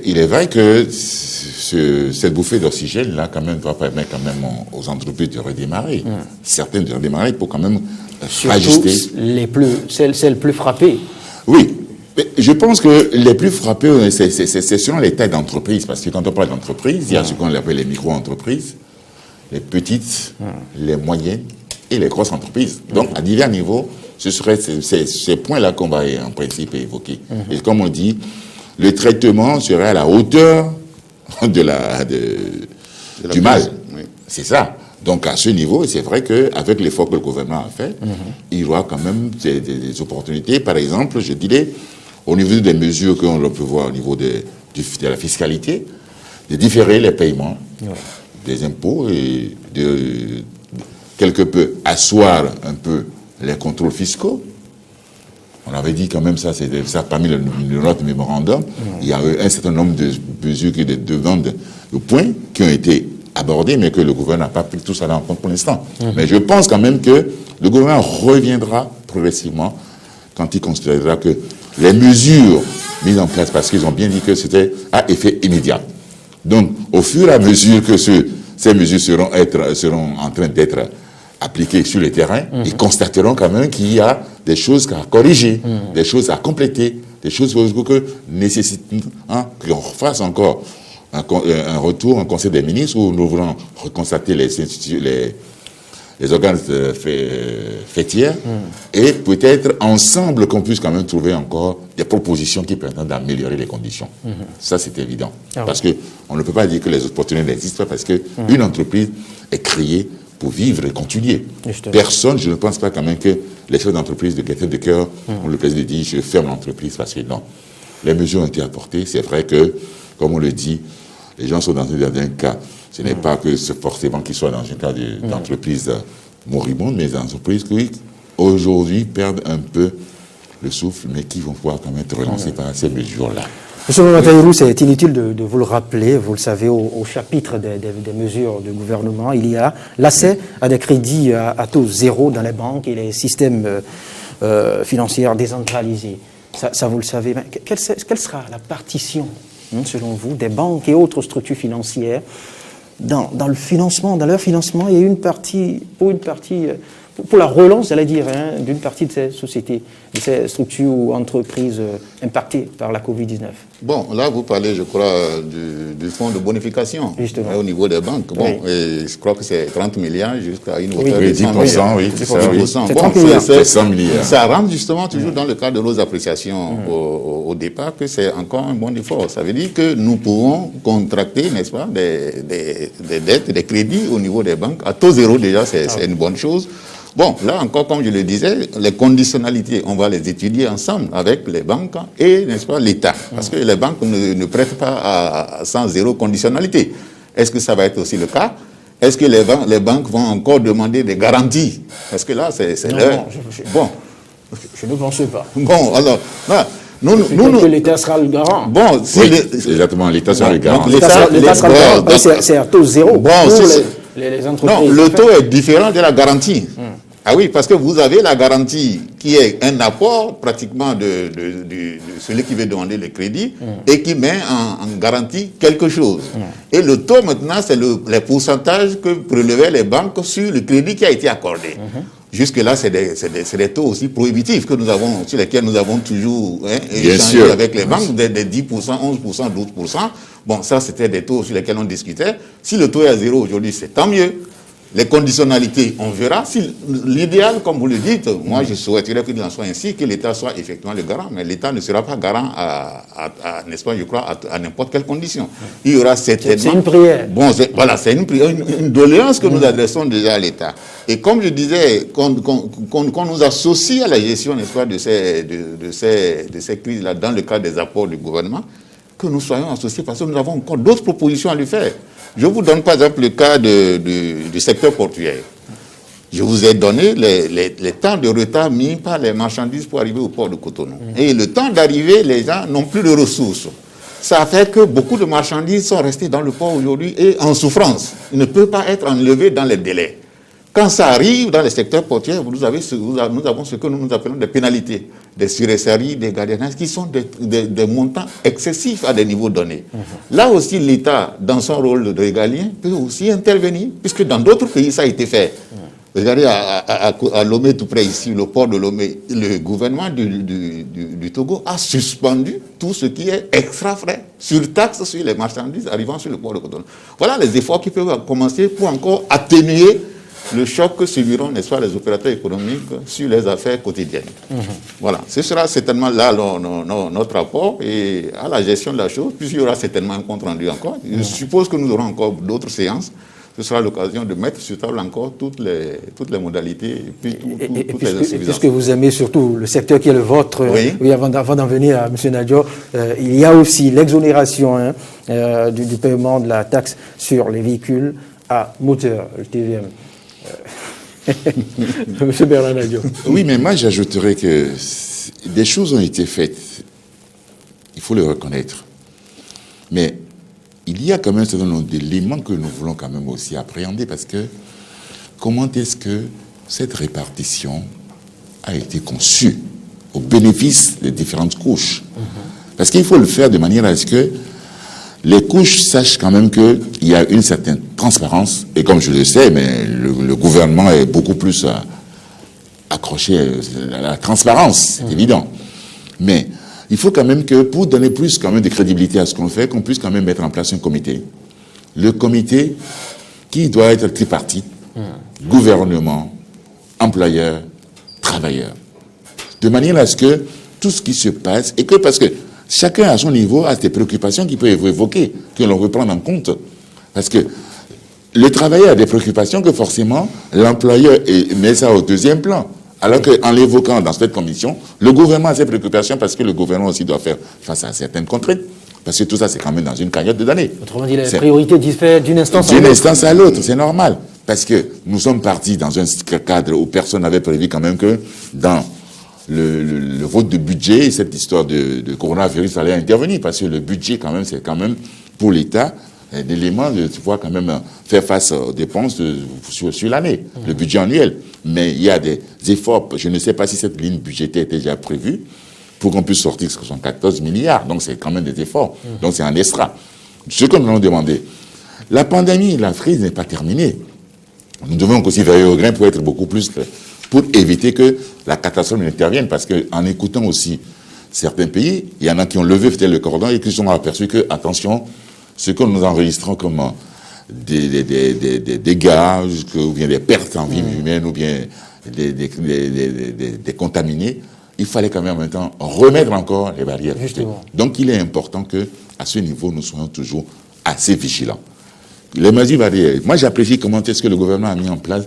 il est vrai que cette bouffée d'oxygène-là, quand même, va permettre quand même aux entreprises de redémarrer. Certaines de redémarrer pour quand même ajuster. Celles plus frappées. Oui. Mais je pense que les plus frappés, c'est selon les tailles d'entreprise. Parce que quand on parle d'entreprise, il y a ce qu'on appelle les micro-entreprises, les petites, les moyennes et les grosses entreprises. Donc, à divers niveaux, ce seraient ces points-là qu'on va en principe évoquer. Et comme on dit, le traitement serait à la hauteur du mal. Oui. C'est ça. Donc à ce niveau, c'est vrai qu'avec l'effort que le gouvernement a fait, il y aura quand même des opportunités. Par exemple, je dirais, au niveau des mesures qu'on peut voir au niveau de la fiscalité, de différer les paiements des impôts et de quelque peu asseoir un peu les contrôles fiscaux. On avait dit quand même ça parmi notre mémorandum. Il y a eu un certain nombre de mesures, de demandes, de points qui ont été abordés, mais que le gouvernement n'a pas pris tout ça en compte pour l'instant. Mais je pense quand même que le gouvernement reviendra progressivement quand il considérera que les mesures mises en place, parce qu'ils ont bien dit que c'était à effet immédiat. Donc, au fur et à mesure que ces mesures seront en train d'être appliquées sur le terrain, ils constateront quand même qu'il y a des choses à corriger, des choses à compléter, des choses que nécessitent qu'on fasse encore un retour en Conseil des ministres où nous voulons reconstater les organes fêtières, et peut-être ensemble qu'on puisse quand même trouver encore des propositions qui permettent d'améliorer les conditions. Ça, c'est évident. Parce qu'on ne peut pas dire que les opportunités n'existent pas, parce qu'une entreprise est créée pour vivre et continuer. Personne, je ne pense pas quand même que les chefs d'entreprise de gaieté de cœur ont le plaisir de dire je ferme l'entreprise parce que non. Les mesures ont été apportées. C'est vrai que, comme on le dit, les gens sont dans un cas. Ce n'est pas que forcément qu'ils soient dans un cas d'entreprise moribonde, mais des entreprises qui, aujourd'hui, perdent un peu le souffle, mais qui vont pouvoir quand même être relancées par ces mesures-là. Monsieur Mataïrou, c'est inutile de vous le rappeler, vous le savez, au chapitre des mesures du gouvernement, il y a l'accès à des crédits à taux zéro dans les banques et les systèmes financiers décentralisés. Ça, vous le savez. Mais quelle sera la partition, selon vous, des banques et autres structures financières dans le financement, dans leur financement, il y a une partie, pour la relance, j'allais dire, d'une partie de ces sociétés, de ces structures ou entreprises impactées par la Covid-19. Bon, là, vous parlez, je crois, du fonds de bonification au niveau des banques. Bon, et je crois que c'est 30 milliards jusqu'à une hauteur de 10%, oui, c'est ça. C'est bon, 30 milliards. C'est 100 milliards. Ça rentre justement toujours dans le cadre de nos appréciations au départ que c'est encore un bon effort. Ça veut dire que nous pouvons contracter, n'est-ce pas, des dettes, des crédits au niveau des banques. À taux zéro, déjà, c'est une bonne chose. Bon, là encore, comme je le disais, les conditionnalités, on va les étudier ensemble avec les banques et, n'est-ce pas, l'État. Parce que les banques ne prêtent pas sans zéro conditionnalité. Est-ce que ça va être aussi le cas? Est-ce que les banques vont encore demander des garanties? Parce que là, c'est leur... Bon. Je ne pense pas. Bon, alors, là, que l'État sera le garant. Bon, exactement, l'État sera le garant. L'État sera le garant. C'est à taux zéro pour les entreprises. Non, le taux est différent de la garantie. Ah oui, parce que vous avez la garantie qui est un apport pratiquement de celui qui veut demander le crédit et qui met en garantie quelque chose. Et le taux maintenant, c'est les pourcentages que prélevaient les banques sur le crédit qui a été accordé. Jusque-là, c'est des taux aussi prohibitifs sur lesquels nous avons toujours échangé avec les banques, des 10%, 11%, 12%. Bon, ça, c'était des taux sur lesquels on discutait. Si le taux est à zéro aujourd'hui, c'est tant mieux. Les conditionnalités, on verra. Si l'idéal, comme vous le dites, moi je souhaiterais qu'il en soit ainsi, que l'État soit effectivement le garant, mais l'État ne sera pas garant n'est-ce pas, je crois, à n'importe quelle condition. Il y aura certainement... C'est une prière. Bon, voilà, c'est une doléance que nous adressons déjà à l'État. Et comme je disais, qu'on nous associe à la gestion, n'est-ce pas, de ces crises-là, dans le cadre des apports du gouvernement, que nous soyons associés, parce que nous avons encore d'autres propositions à lui faire. Je vous donne par exemple le cas du secteur portuaire. Je vous ai donné les temps de retard mis par les marchandises pour arriver au port de Cotonou. Et le temps d'arrivée, les gens n'ont plus de ressources. Ça fait que beaucoup de marchandises sont restées dans le port aujourd'hui et en souffrance. Ils ne peuvent pas être enlevés dans les délais. Quand ça arrive dans les secteurs portuaires, nous avons ce que nous appelons des pénalités, des suressaries, des gardiennages, qui sont des montants excessifs à des niveaux donnés. Là aussi, l'État, dans son rôle de régalien, peut aussi intervenir, puisque dans d'autres pays, ça a été fait. Regardez à Lomé, tout près ici, le port de Lomé, le gouvernement du Togo a suspendu tout ce qui est extra frais, surtaxe sur les marchandises arrivant sur le port de Cotonou. Voilà les efforts qui peuvent commencer pour encore atténuer le choc que subiront, n'est-ce pas, les opérateurs économiques sur les affaires quotidiennes. Voilà, ce sera certainement là notre rapport et à la gestion de la chose, puisqu'il y aura certainement un compte rendu encore. Je suppose que nous aurons encore d'autres séances. Ce sera l'occasion de mettre sur table encore toutes les modalités et puis toutes les insuffisances. Puisque vous aimez surtout le secteur qui est le vôtre, oui, avant d'en venir à M. Nadio, il y a aussi l'exonération du paiement de la taxe sur les véhicules à moteur, le TVM. Monsieur Bernard Nadio. Oui, mais moi j'ajouterais que des choses ont été faites. Il faut le reconnaître. Mais il y a quand même un certain nombre d'éléments que nous voulons quand même aussi appréhender, parce que comment est-ce que cette répartition a été conçue au bénéfice des différentes couches? Parce qu'il faut le faire de manière à ce que les couches sachent quand même qu'il y a une certaine transparence, et comme je le sais, mais le gouvernement est beaucoup plus accroché à la transparence, c'est évident. Mais il faut quand même que, pour donner plus quand même de crédibilité à ce qu'on fait, qu'on puisse quand même mettre en place un comité. Le comité qui doit être tripartite, Gouvernement, employeur, travailleur. De manière à ce que tout ce qui se passe, et que parce que chacun à son niveau a des préoccupations qu'il peut évoquer, que l'on veut prendre en compte. Parce que le travailleur a des préoccupations que forcément l'employeur met ça au deuxième plan. Alors qu'en l'évoquant dans cette commission, le gouvernement a ses préoccupations parce que le gouvernement aussi doit faire face à certaines contraintes. Parce que tout ça, c'est quand même dans une cagnotte de données. Autrement dit, les priorités diffèrent d'une instance à l'autre. D'une instance à l'autre, c'est normal. Parce que nous sommes partis dans un cadre où personne n'avait prévu quand même que dans le vote de budget, cette histoire de coronavirus allait intervenir. Parce que le budget, quand même, c'est quand même pour l'État un élément de pouvoir quand même faire face aux dépenses sur l'année, le budget annuel. Mais il y a des efforts. Je ne sais pas si cette ligne budgétaire était déjà prévue pour qu'on puisse sortir 74 milliards. Donc, c'est quand même des efforts. Donc, c'est un extra. Ce que nous allons demander, la pandémie, la crise n'est pas terminée. Nous devons aussi veiller au grain pour être beaucoup plus, pour éviter que la catastrophe n'intervienne. Parce qu'en écoutant aussi certains pays, il y en a qui ont levé peut-être le cordon et qui se sont aperçus que, attention, ce que nous enregistrons comme des dégâts, ou bien des pertes en vie humaine, ou bien des contaminés, il fallait quand même en même temps remettre encore les barrières. Justement. Donc il est important que, à ce niveau, nous soyons toujours assez vigilants. Les mesures barrières, moi j'apprécie comment est-ce que le gouvernement a mis en place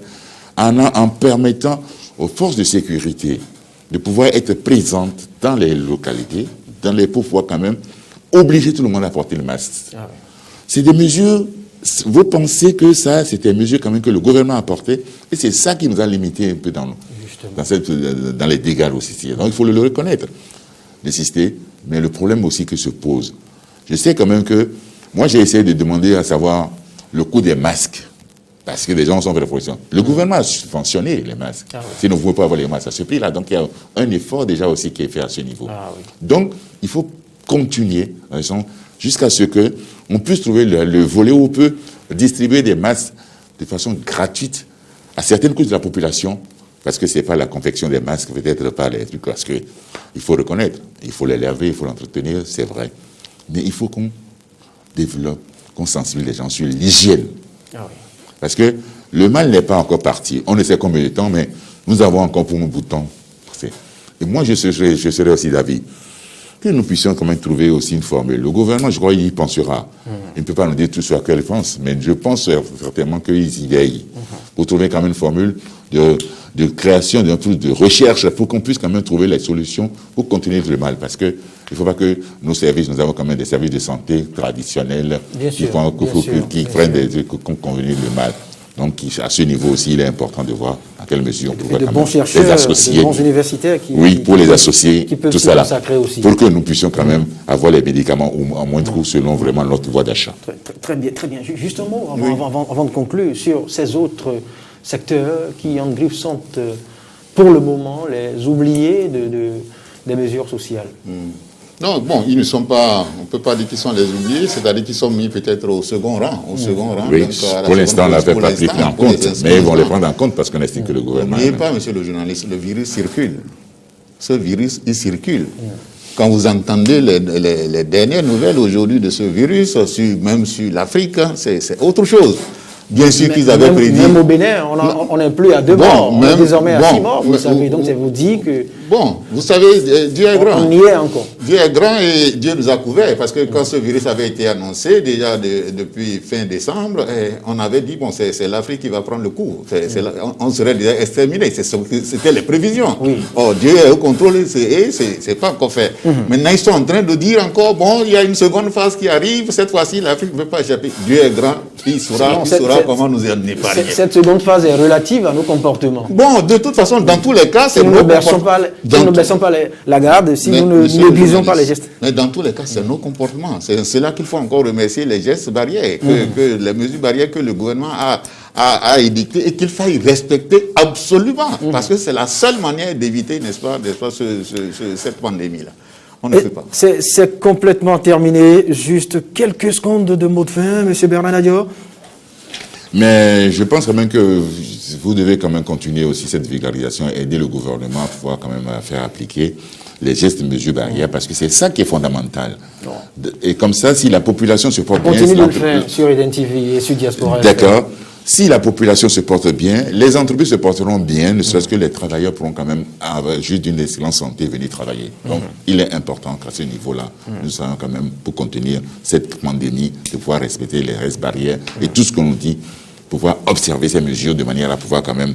en permettant aux forces de sécurité de pouvoir être présentes dans les localités, pour pouvoir quand même obliger tout le monde à porter le masque. Ah oui. C'est des mesures, vous pensez que ça, c'est des mesures quand même que le gouvernement a portées, et c'est ça qui nous a limité un peu dans les dégâts aussi. Donc il faut le reconnaître, d'insister, mais le problème aussi que se pose, je sais quand même que, moi j'ai essayé de demander à savoir le coût des masques, parce que les gens sont réfléchis. Le gouvernement a subventionné les masques. Ah oui. Sinon, vous ne pouvez pas avoir les masques à ce prix-là. Donc, il y a un effort déjà aussi qui est fait à ce niveau. Ah oui. Donc, il faut continuer jusqu'à ce qu'on puisse trouver le volet où on peut distribuer des masques de façon gratuite à certaines couches de la population, parce que ce n'est pas la confection des masques, peut-être pas les trucs, parce qu'il faut reconnaître, il faut les laver, il faut l'entretenir, c'est vrai. Mais il faut qu'on développe, qu'on sensibilise les gens sur l'hygiène. Ah oui. Parce que le mal n'est pas encore parti. On ne sait combien de temps, mais nous avons encore pour un bout de temps. Et moi, je serais aussi d'avis que nous puissions quand même trouver aussi une formule. Le gouvernement, je crois, il y pensera. Il ne peut pas nous dire tout ce à quoi il pense, mais je pense certainement qu'il y veille pour trouver quand même une formule de création, de recherche, pour qu'on puisse quand même trouver les solutions pour contenir le mal. Parce que il ne faut pas que nos services, nous avons quand même des services de santé traditionnels qui prennent des convenir le mal. Donc, à ce niveau aussi, il est important de voir à quelle mesure on pourrait de bons chercheurs, les associer. De bons universitaires pour les associer, qui peuvent tout ça là, aussi. Pour que nous puissions quand même avoir les médicaments à moindre coût selon vraiment notre voie d'achat. Très bien, très bien. Justement, avant de conclure, sur ces autres secteurs qui en griffe sont pour le moment les oubliés des mesures sociales. Non, bon, ils ne sont pas, on ne peut pas dire qu'ils sont les oubliés, c'est-à-dire qu'ils sont mis peut-être au second rang. Oui, donc, pour l'instant, on ne l'avait pas pris en compte, mais ils vont les prendre en compte parce qu'on estime que le gouvernement... N'oubliez pas, monsieur le journaliste, le virus circule. Ce virus, il circule. Quand vous entendez les dernières nouvelles aujourd'hui de ce virus, même sur l'Afrique, c'est autre chose. Bien sûr qu'ils avaient prédit... Même au Bénin, on n'est plus à 2 morts, on est désormais à 6 morts, vous savez. Donc, ça vous dit que... Bon, vous savez, Dieu est grand. On y est encore. Dieu est grand et Dieu nous a couverts. Parce que quand ce virus avait été annoncé, déjà depuis fin décembre, on avait dit, bon, c'est l'Afrique qui va prendre le coup. On serait déjà exterminé. C'était les prévisions. Oui. Oh, Dieu est au contrôle et c'est pas encore fait. Maintenant, ils sont en train de dire encore, bon, il y a une seconde phase qui arrive. Cette fois-ci, l'Afrique ne veut pas échapper. Dieu est grand. Il saura comment nous en épargner. Cette seconde phase est relative à nos comportements. Bon, de toute façon, dans tous les cas, c'est nos comportements. Si nous ne baissons pas la garde, si nous ne néglisons pas les gestes. Mais dans tous les cas, c'est nos comportements. C'est là qu'il faut encore remercier les gestes barrières, que les mesures barrières que le gouvernement a édictées et qu'il faille respecter absolument. Parce que c'est la seule manière d'éviter, n'est-ce pas, cette pandémie-là. On ne fait pas. C'est complètement terminé. Juste quelques secondes de mots de fin, M. Bernard Nadior. Mais je pense quand même que vous devez quand même continuer aussi cette vulgarisation, aider le gouvernement à pouvoir quand même faire appliquer les gestes et mesures barrières, parce que c'est ça qui est fondamental. Et comme ça, si la population se porte bien... Continue de le faire sur IDEN TV et sur Diaspora. D'accord. si la population se porte bien, les entreprises se porteront bien, ne serait-ce que les travailleurs pourront quand même, avec juste d'une excellente santé, venir travailler. Donc, il est important qu'à ce niveau-là, nous soyons quand même, pour contenir cette pandémie, de pouvoir respecter les restes barrières et tout ce qu'on nous dit, pouvoir observer ces mesures de manière à pouvoir quand même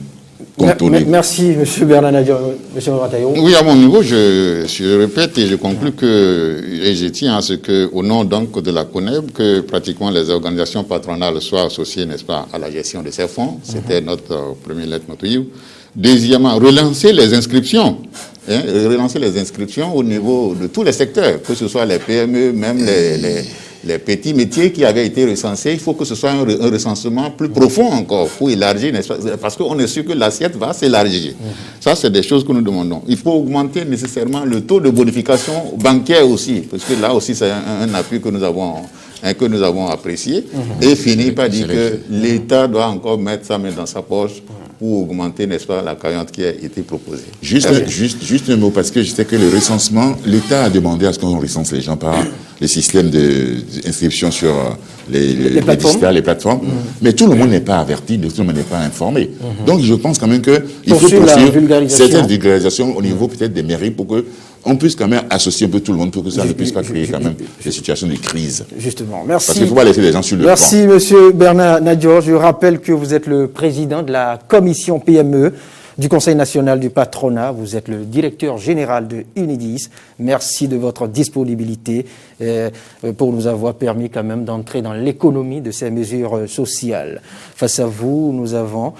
contourner. Merci, M. Bernard Nadior. M. Mama-Taïrou. Oui, à mon niveau, je répète et je conclus et je tiens à ce que, au nom donc de la CONEB, que pratiquement les organisations patronales soient associées, n'est-ce pas, à la gestion de ces fonds. C'était notre premier leitmotiv. Deuxièmement, relancer les inscriptions. Relancer les inscriptions au niveau de tous les secteurs, que ce soit les PME, même les petits métiers qui avaient été recensés. Il faut que ce soit un recensement plus profond encore pour élargir, n'est-ce pas? Parce qu'on est sûr que l'assiette va s'élargir. Ça, c'est des choses que nous demandons. Il faut augmenter nécessairement le taux de bonification bancaire aussi, parce que là aussi, c'est un appui que nous avons apprécié. Et finir par dire que l'État doit encore mettre sa main dans sa poche pour augmenter, n'est-ce pas, la carrière qui a été proposée. Juste un mot, parce que je sais que le recensement, l'État a demandé à ce qu'on recense les gens par le système d'inscription sur les plateformes. Mais tout le monde n'est pas averti, tout le monde n'est pas informé. Donc je pense quand même qu'il faut poursuivre certaines vulgarisations au niveau peut-être des mairies pour que on puisse quand même associer un peu tout le monde pour que ça ne puisse pas créer quand même des situations de crise. Justement, merci. Parce qu'il ne faut pas laisser les gens sur le banc. Merci, M. Bernard Nadior. Je rappelle que vous êtes le président de la commission PME du Conseil national du patronat. Vous êtes le directeur général de Unidis. Merci de votre disponibilité pour nous avoir permis quand même d'entrer dans l'économie de ces mesures sociales. Face à vous, nous avons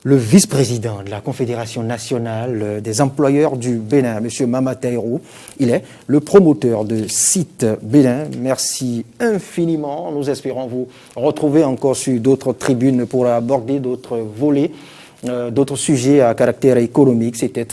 le vice-président de la Confédération nationale des employeurs du Bénin, M. Mama-Taïrou. Il est le promoteur de Site Bénin. Merci infiniment. Nous espérons vous retrouver encore sur d'autres tribunes pour aborder d'autres volets, d'autres sujets à caractère économique. C'était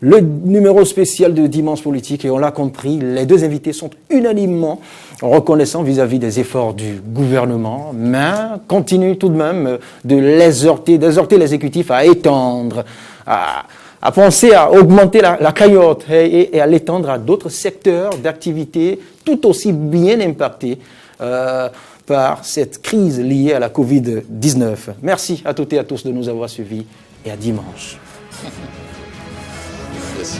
le numéro spécial de Dimanche Politique et on l'a compris, les deux invités sont unanimement reconnaissants vis-à-vis des efforts du gouvernement, mais continuent tout de même de d'exhorter l'exécutif à étendre, à penser à augmenter la cagnotte et à l'étendre à d'autres secteurs d'activité tout aussi bien impactés par cette crise liée à la Covid-19. Merci à toutes et à tous de nous avoir suivis et à dimanche. Yes.